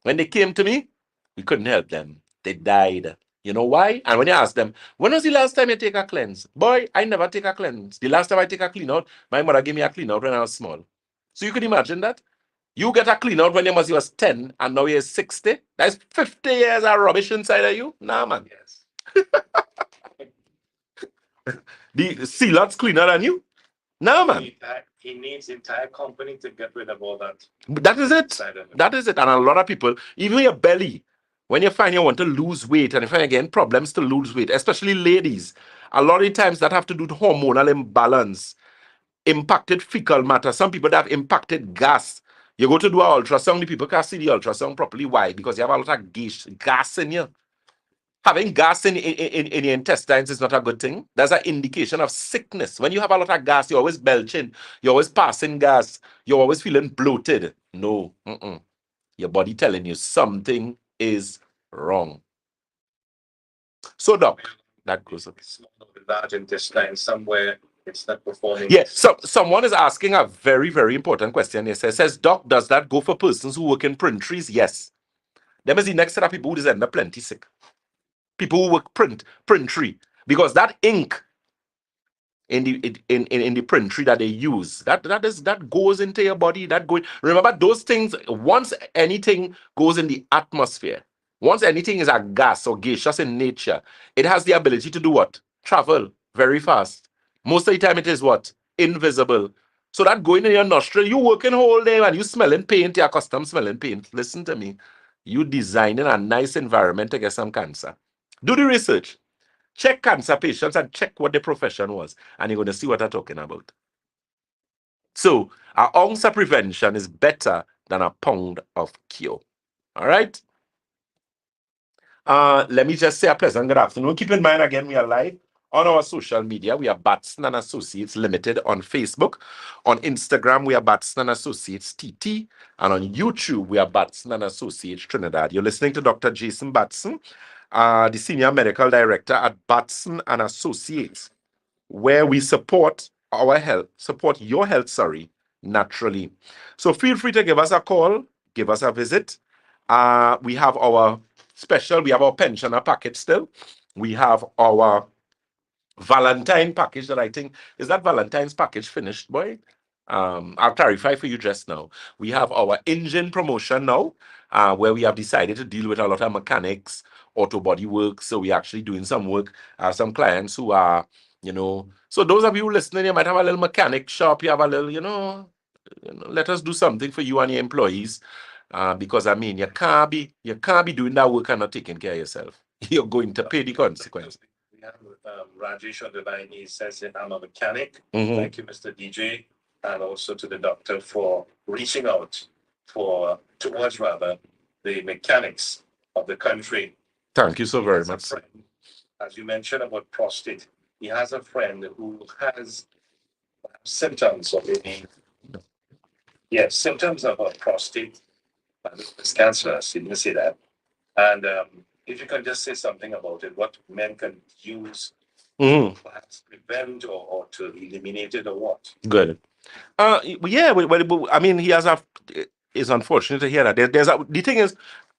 when they came to me, we couldn't help them. They died. You know why? And when you ask them, when was the last time you take a cleanse? Boy, I never take a cleanse. The last time I take a clean out, my mother gave me a clean out when I was small. So you can imagine that. You get a clean out when you was 10 and now you're 60. That's 50 years of rubbish inside of you. Nah, man. Yes. The sealant's cleaner than you. Nah, man. He needs the entire company to get rid of all that. That is it. That is it. And a lot of people, even your belly, when you find you want to lose weight and you find again problems to lose weight, especially ladies, a lot of times that have to do with hormonal imbalance, impacted fecal matter. Some people that have impacted gas. You go to do an ultrasound, the people can't see the ultrasound properly. Why? Because you have a lot of gas in you. Having gas in your intestines is not a good thing. That's an indication of sickness. When you have a lot of gas, you're always belching, you're always passing gas, you're always feeling bloated. No. Your body telling you something is wrong. So, doc, that goes up. The large intestine somewhere it's not performing. Yes. So someone is asking a very, very important question. It says, Doc, does that go for persons who work in print trees? Yes. Them is the next set of people who just end up plenty sick. People who work print tree. Because that ink in the print tree that they use, that goes into your body. Remember those things, once anything goes in the atmosphere, once anything is a gas or gaseous in nature, it has the ability to do what? Travel very fast. Most of the time it is what? Invisible. So that going in your nostril, you working whole day and you smelling paint, you're accustomed smelling paint. Listen to me. You designing a nice environment to get some cancer. Do the research. Check cancer patients and check what the profession was. And you're going to see what I'm talking about. So, our ounce of prevention is better than a pound of cure. All right. Let me just say a pleasant good afternoon. Keep in mind, again, we are live on our social media. We are Batson and Associates Limited on Facebook. On Instagram, we are Batson and Associates TT. And on YouTube, we are Batson and Associates Trinidad. You're listening to Dr. Jason Batson, the Senior Medical Director at Batson and Associates, where we support your health, naturally. So feel free to give us a call, give us a visit. We have our pensioner package still. We have our Valentine package that I think, is that Valentine's package finished, boy? I'll clarify for you just now. We have our engine promotion now, where we have decided to deal with a lot of mechanics, auto body work. So we're actually doing some work, some clients who are, so those of you listening, you might have a little mechanic shop, you have a little, let us do something for you and your employees. Because I mean, you can't be doing that work and not taking care of yourself. You're going to pay the consequence. We have Rajesh on the line. He says that I'm a mechanic. Mhm. Thank you, Mr. DJ, and also to the doctor for reaching out towards the mechanics of the country. Thank you so He very has a much. friend, as you mentioned about prostate, he has a friend who has symptoms of symptoms of a prostate cancer. So you didn't say that. And if you can just say something about it, what men can use, Mhm. perhaps prevent or to eliminate it or what? Good. Yeah. Well, I mean, it's unfortunate to hear that. The thing is,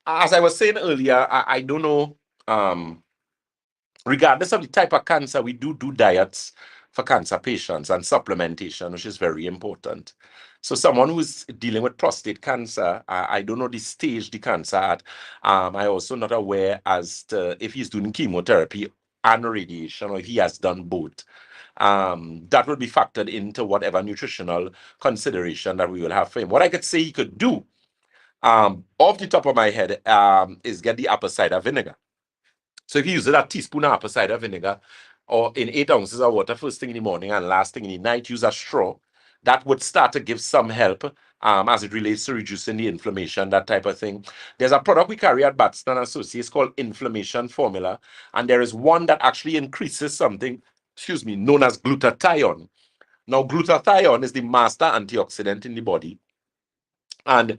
as I was saying earlier, I don't know. Regardless of the type of cancer, we do diets for cancer patients and supplementation, which is very important. So someone who's dealing with prostate cancer, I don't know the stage the cancer at. I also not aware as to if he's doing chemotherapy and radiation or if he has done both. That will be factored into whatever nutritional consideration that we will have for him. What I could say he could do, off the top of my head, is get the apple cider vinegar. So if you use a teaspoon of apple cider vinegar, or in 8 ounces of water first thing in the morning and last thing in the night, use a straw, that would start to give some help as it relates to reducing the inflammation, that type of thing. There's a product we carry at Batson Associates called Inflammation Formula, and there is one that actually increases something, known as glutathione. Now, glutathione is the master antioxidant in the body, and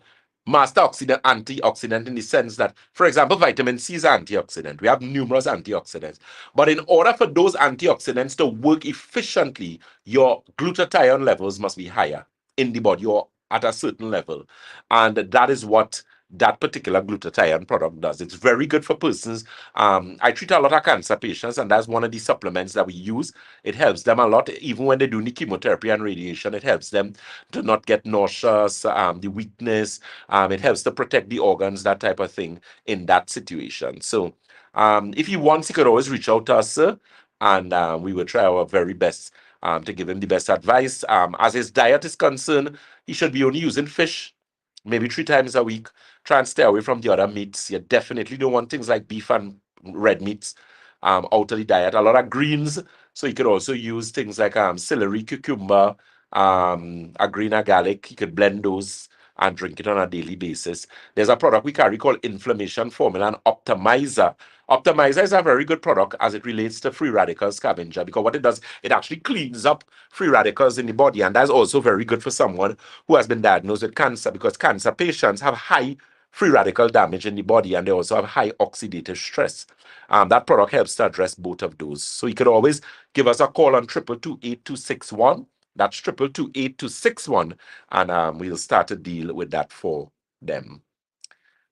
master antioxidant in the sense that, for example, vitamin C is an antioxidant. We have numerous antioxidants. But in order for those antioxidants to work efficiently, your glutathione levels must be higher in the body or at a certain level. And that is what that particular glutathione product does. It's very good for persons. I treat a lot of cancer patients, and that's one of the supplements that we use. It helps them a lot, even when they do the chemotherapy and radiation. It helps them to not get nauseous, the weakness. It helps to protect the organs, that type of thing in that situation. So if he wants, he could always reach out to us, sir, and we will try our very best to give him the best advice. As his diet is concerned, he should be only using fish, maybe 3 times a week. Try and stay away from the other meats. You definitely don't want things like beef and red meats out of the diet. A lot of greens. So you could also use things like celery, cucumber, a green, a garlic. You could blend those and drink it on a daily basis. There's a product we carry called Inflammation Formula and Optimizer. Optimizer is a very good product as it relates to free radical scavenger, because what it does, it actually cleans up free radicals in the body, and that's also very good for someone who has been diagnosed with cancer, because cancer patients have high free radical damage in the body, and they also have high oxidative stress. That product helps to address both of those. So you could always give us a call on 222-8261. That's 222-8261, and we'll start to deal with that for them.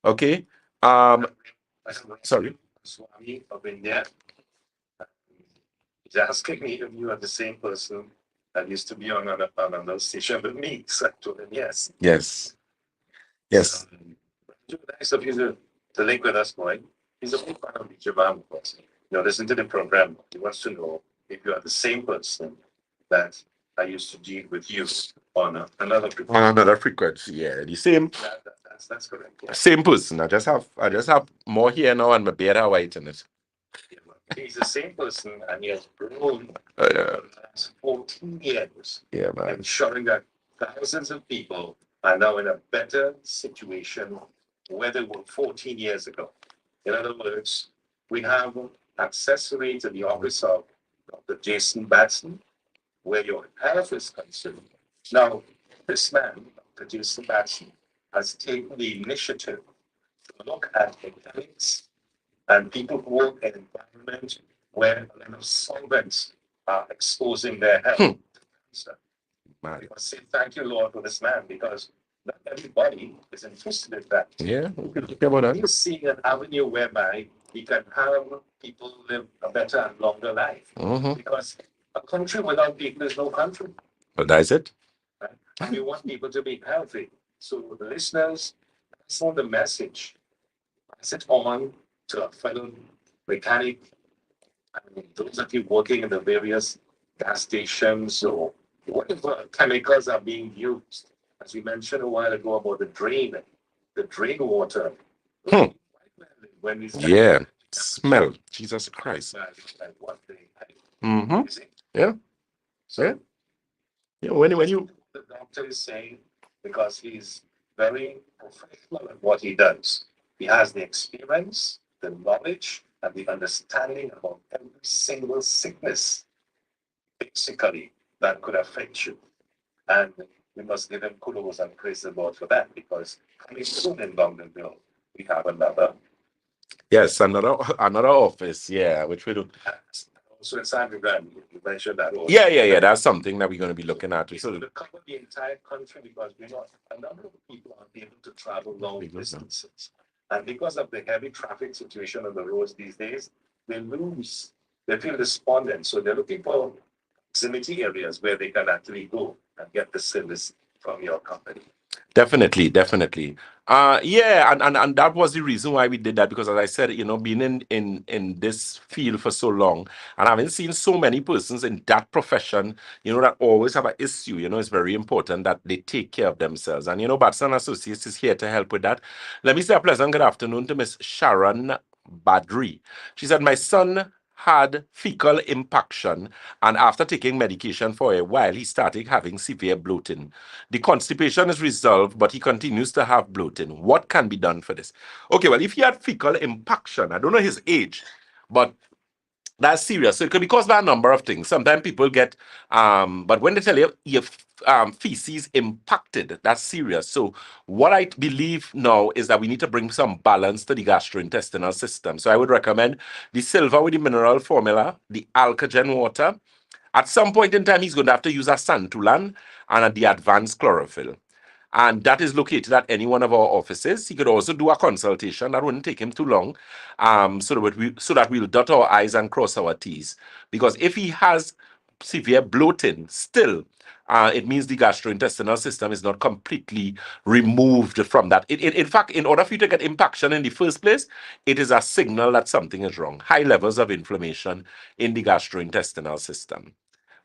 Okay. Sorry. Swami of India. He's asking me if you are the same person that used to be on another station with me. So I told him yes. Yes. Yes. Nice of you to link with us, boy. He's a big fan of the Jabam person. Listen to the program. He wants to know if you are the same person that I used to deal with you on another frequency. On another frequency, yeah. The same. That's correct. Yeah. Same person. I just have more hair now and my beard are white in it. Yeah, he's the same person, and he has grown for Yeah. the last 14 years. Yeah, man. Ensuring that thousands of people are now in a better situation where they were 14 years ago. In other words, we have accessory to the office of Dr. Batson, where your health is concerned. Now, this man, Dr. Batson, has taken the initiative to look at mechanics and people who work in an environment where a lot of solvents are exposing their health to cancer. I must say thank you, Lord, for this man, because not everybody is interested in that. Yeah, we can talk about that. He's seeing an avenue whereby he can have people live a better and longer life. Because a country without people is no country. But that's it. Right? And we want people to be healthy. So the listeners, pass on the message. Pass it on to a fellow mechanic and those of you working in the various gas stations or whatever chemicals are being used. As we mentioned a while ago about the drain water. When we Yeah, smell. Jesus Christ. and what they Mm-hmm. you see? Yeah. So Yeah, when you the doctor is saying, because he's very professional at what he does, he has the experience, the knowledge, and the understanding about every single sickness, basically, that could affect you. And we must give him kudos and praise the Lord for that, because coming soon in Londonville, we have another. yes, another office, yeah, which we do. Also in San Grande, you mentioned that also. Yeah. That's something that we're going to be looking at. It's So going to cover the entire country because a number of people are able to travel long distances. And because of the heavy traffic situation on the roads these days, they feel despondent. So they're looking for proximity areas where they can actually go and get the service from your company. definitely. Yeah, and that was the reason why we did that, because as I said, being in this field for so long and having seen so many persons in that profession, that always have an issue, it's very important that they take care of themselves. And Batson Associates is here to help with that. Let me say a pleasant good afternoon to Miss Sharon Badri. She said, my son had fecal impaction, and after taking medication for a while, he started having severe bloating. The constipation is resolved, but he continues to have bloating. What can be done for this? Okay, well, if he had fecal impaction, I don't know his age, but that's serious. So it could be caused by a number of things. Sometimes people get, but when they tell you your feces impacted, that's serious. So what I believe now is that we need to bring some balance to the gastrointestinal system. So I would recommend the silver with the mineral formula, the alkagen water. At some point in time, he's going to have to use a santulan and the advanced chlorophyll. And that is located at any one of our offices. He could also do a consultation. That wouldn't take him too long, so that we'll dot our I's and cross our T's. Because if he has severe bloating still, it means the gastrointestinal system is not completely removed from that. In fact, in order for you to get impaction in the first place, it is a signal that something is wrong. High levels of inflammation in the gastrointestinal system.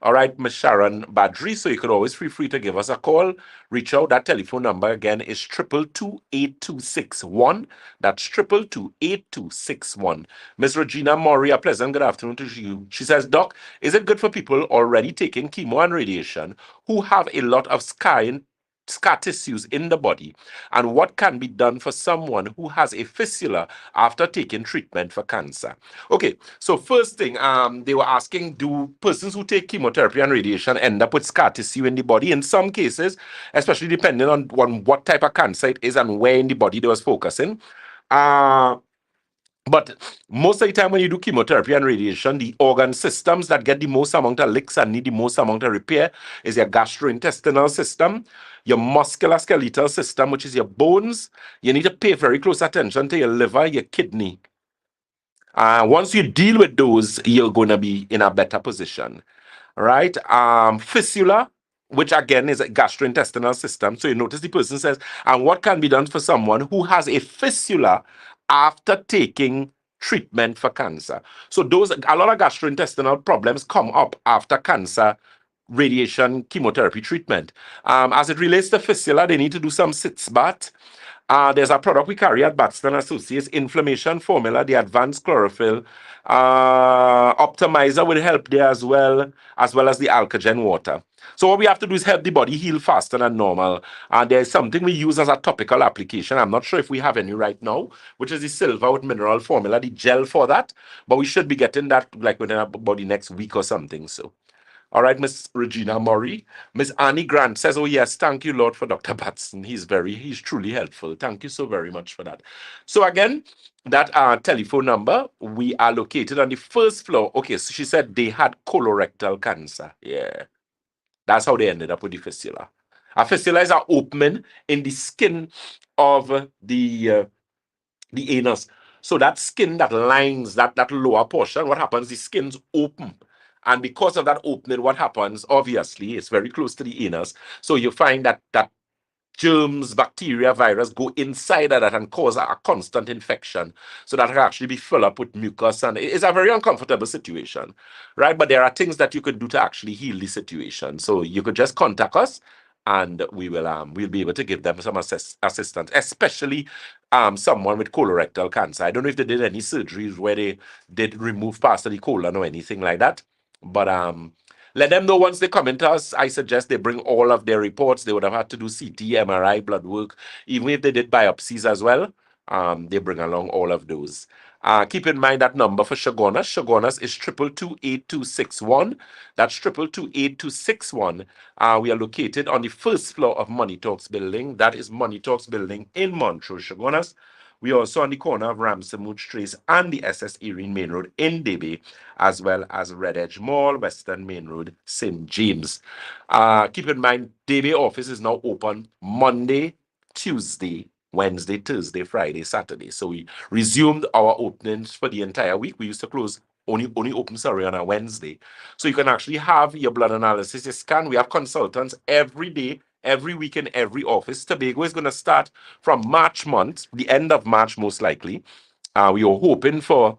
All right, Ms. Sharon Badri, so you could always feel free to give us a call. Reach out. That telephone number again is 222-8261. That's 222-8261. Ms. Regina Maury, a pleasant good afternoon to you. She says, Doc, is it good for people already taking chemo and radiation who have a lot of scar tissues in the body, and what can be done for someone who has a fistula after taking treatment for cancer? Okay, so first thing, they were asking, do persons who take chemotherapy and radiation end up with scar tissue in the body? In some cases, especially depending on what type of cancer it is and where in the body they was focusing. But most of the time when you do chemotherapy and radiation, the organ systems that get the most amount of licks and need the most amount of repair is your gastrointestinal system, your musculoskeletal system, which is your bones. You need to pay very close attention to your liver, your kidney. Once you deal with those, you're going to be in a better position. Right? Fistula, which again is a gastrointestinal system. So you notice the person says, and what can be done for someone who has a fistula after taking treatment for cancer? So a lot of gastrointestinal problems come up after cancer radiation chemotherapy treatment. As it relates to fistula, they need to do some sitz bath. There's a product we carry at Batson Associates, inflammation formula, the advanced chlorophyll. Optimizer will help there as well as the alkagen water. So what we have to do is help the body heal faster than normal. And there's something we use as a topical application. I'm not sure if we have any right now, which is the silver with mineral formula, the gel for that. But we should be getting that like within about the next week or something. So. All right, Miss Regina Murray. Miss Annie Grant says, "Oh yes, thank you, Lord, for Dr. Batson. He's truly helpful. Thank you so very much for that." So again, that telephone number, we are located on the first floor. Okay, so she said they had colorectal cancer. Yeah, that's how they ended up with the fistula. A fistula is an opening in the skin of the anus. So that skin that lines that lower portion, what happens? The skin's open. And because of that opening, what happens? Obviously, it's very close to the anus. So you find that germs, bacteria, virus go inside of that and cause a constant infection. So that can actually be filled up with mucus, and it's a very uncomfortable situation, right? But there are things that you could do to actually heal the situation. So you could just contact us, and we'll be able to give them some assistance, especially someone with colorectal cancer. I don't know if they did any surgeries where they did remove parts of the colon or anything like that, but let them know once they come into us. I suggest they bring all of their reports. They would have had to do CT, MRI, blood work. Even if they did biopsies as well, they bring along all of those. Keep in mind that number for Shagonas. Shagonas is 2228261. That's 2228261. We are located on the first floor of Money Talks building. That is Money Talks building in Montrose, Shagonas. We are also on the corner of Ramsamud Trace and the SS Erin Main Road in Debe, as well as Red Edge Mall, Western Main Road, St. James. Keep in mind, Debe office is now open Monday, Tuesday, Wednesday, Thursday, Friday, Saturday. So we resumed our openings for the entire week. We used to close only open, sorry, on a Wednesday. So you can actually have your blood analysis, your scan. We have consultants every day, every week in every office. Tobago is going to start from March month, the end of March most likely. We are hoping for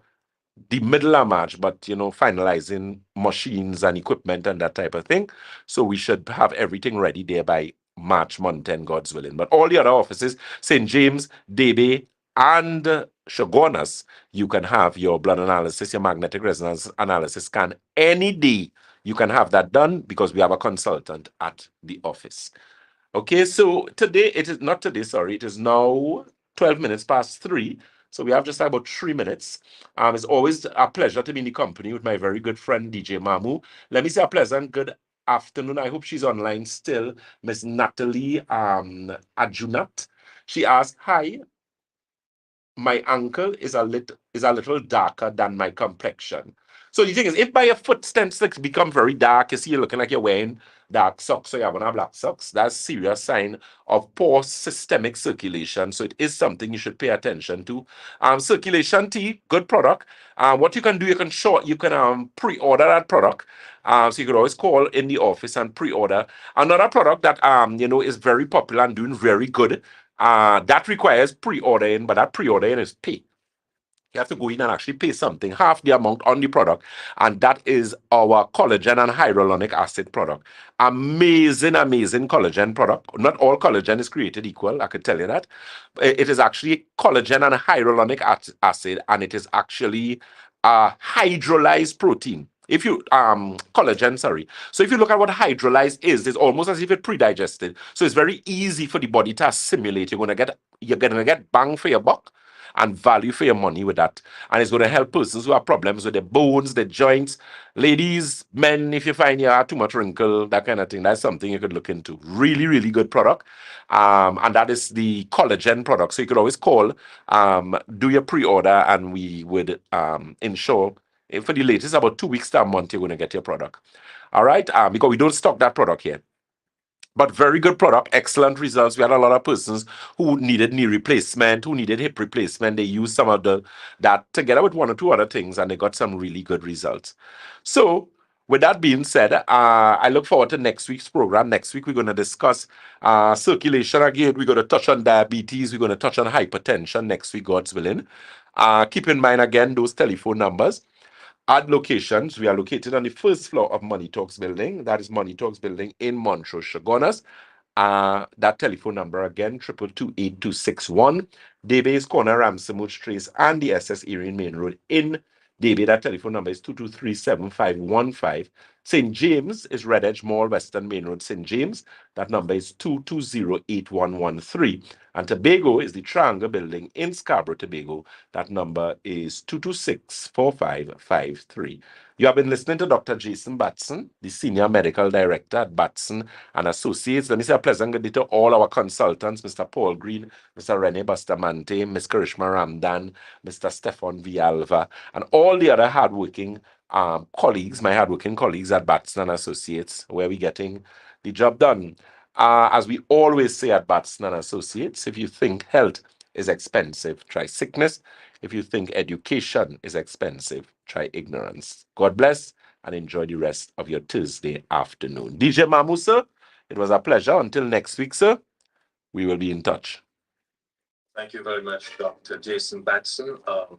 the middle of March, but finalizing machines and equipment and that type of thing. So we should have everything ready there by March month, and God's willing. But all the other offices, St. James, Debe, and Shagonas, you can have your blood analysis, your magnetic resonance analysis scan any day. You can have that done because we have a consultant at the office. Okay, so today, it is not today, sorry, it is now 12 minutes past 3. So we have just about 3 minutes. It's always a pleasure to be in the company with my very good friend, DJ Mamu. Let me say a pleasant good afternoon. I hope she's online still. Miss Natalie Adjunat. She asked, "Hi, my ankle is a little darker than my complexion." So the thing is, if by your foot stencils become very dark, you see you're looking like you're wearing dark socks, so you have on black socks, that's a serious sign of poor systemic circulation. So it is something you should pay attention to. Circulation tea, good product. What you can do, you can pre-order that product. So you could always call in the office and pre-order. Another product that is very popular and doing very good. That requires pre-ordering, but that pre-ordering is pay. You have to go in and actually pay something, half the amount on the product, and that is our collagen and hyaluronic acid product. Amazing, amazing collagen product. Not all collagen is created equal, I could tell you that. It is actually collagen and hyaluronic acid, and it is actually a hydrolyzed protein. If you collagen, sorry. So if you look at what hydrolyzed is, it's almost as if it's pre-digested. So it's very easy for the body to assimilate. You're gonna get bang for your buck and value for your money with that. And it's going to help persons who have problems with their bones, their joints. Ladies, men, if you find you have too much wrinkle, that kind of thing, that's something you could look into. Really, really good product. And that is the collagen product. So you could always call, do your pre-order, and we would ensure for the latest about 2 weeks to a month, you're going to get your product. All right? Because we don't stock that product here. But very good product, excellent results. We had a lot of persons who needed knee replacement, who needed hip replacement. They used some of that together with one or two other things, and they got some really good results. So, with that being said, I look forward to next week's program. Next week, we're going to discuss circulation again. We're going to touch on diabetes. We're going to touch on hypertension next week, God's willing. Keep in mind, again, those telephone numbers. At locations, we are located on the first floor of Money Talks building. That is Money Talks building in Montrose, Shagonas. That telephone number again, 2228261. Daybase Corner, Ramsamouch Trace, and the SS Erin Main Road in Daybase. That telephone number is 2237515. St. James is Red Edge Mall, Western Main Road, St. James. That number is 2208113. And Tobago is the Triangle Building in Scarborough, Tobago. That number is 2264553. You have been listening to Dr. Jason Batson, the Senior Medical Director at Batson and Associates. Let me say a pleasant good day to all our consultants, Mr. Paul Green, Mr. Rene Bustamante, Ms. Karishma Ramdan, Mr. Stefan Vialva, and all the other hardworking colleagues, my hardworking colleagues at Batson and Associates, where we're getting the job done. As we always say at Batson and Associates, if you think health is expensive, try sickness. If you think education is expensive, try ignorance. God bless and enjoy the rest of your Thursday afternoon. DJ Mamu, sir, it was a pleasure. Until next week, sir, we will be in touch. Thank you very much, Dr. Jason Batson of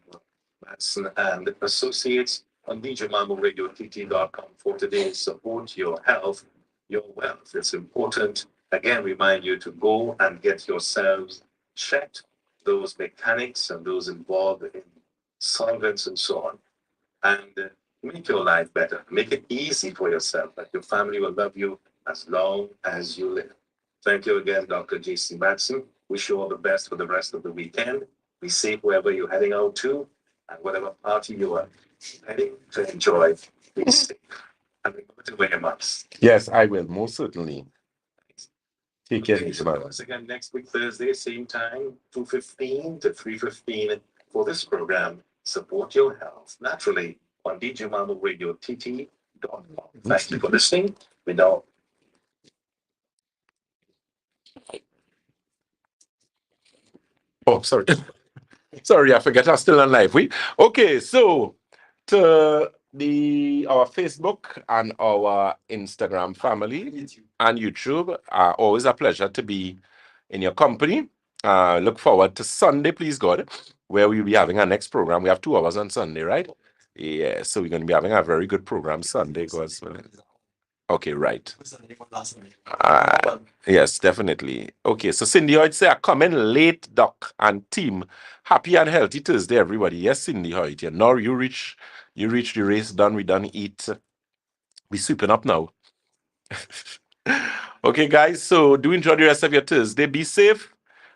Batson and Associates on DJMamuRadioTT.com for today's Support Your Health, Your Wealth. It's important. Again, remind you to go and get yourselves checked, those mechanics and those involved in solvents and so on, and make your life better. Make it easy for yourself, that your family will love you as long as you live. Thank you again, Dr. Jason Batson. Wish you all the best for the rest of the weekend. Be safe wherever you're heading out to, and whatever party you are heading to enjoy. Be safe. And remember to wear your mask. Yes, I will, most certainly. Take care. Once again, next week, Thursday, same time, 2:15 to 3:15 for this program, Support Your Health, naturally, on DJMamuRadioTT.com. Thank you for listening. We now Oh, sorry. Sorry, I forget I'm still on live. Okay, so to our Facebook and our Instagram family and YouTube, always a pleasure to be in your company. Look forward to Sunday, please God, where we'll be having our next program. We have 2 hours on Sunday, right? Yeah, so we're going to be having a very good program Sunday, God's willing. Okay, right. Yes, definitely. Okay, so Cindy Hoyt say, I come in late, Doc and team. Happy and healthy Thursday, everybody. Yes, Cindy Hoyt. Yeah, now you reach the race done. We done eat. We sweeping up now. Okay, guys. So do enjoy the rest of your Thursday. Be safe.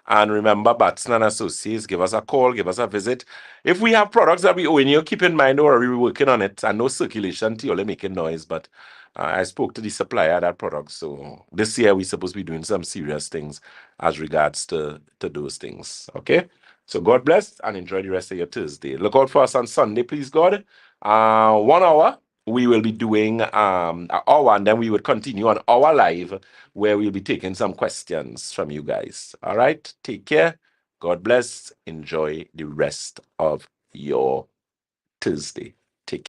And remember, Batson and Associates, give us a call, give us a visit. If we have products that we owe you, keep in mind, or we're working on it. I know circulation tea only making noise, but I spoke to the supplier of that product. So this year, we're supposed to be doing some serious things as regards to those things. Okay? So God bless and enjoy the rest of your Thursday. Look out for us on Sunday, please, God. 1 hour. We will be doing an hour, and then we would continue on our live where we'll be taking some questions from you guys. All right, take care. God bless. Enjoy the rest of your Thursday.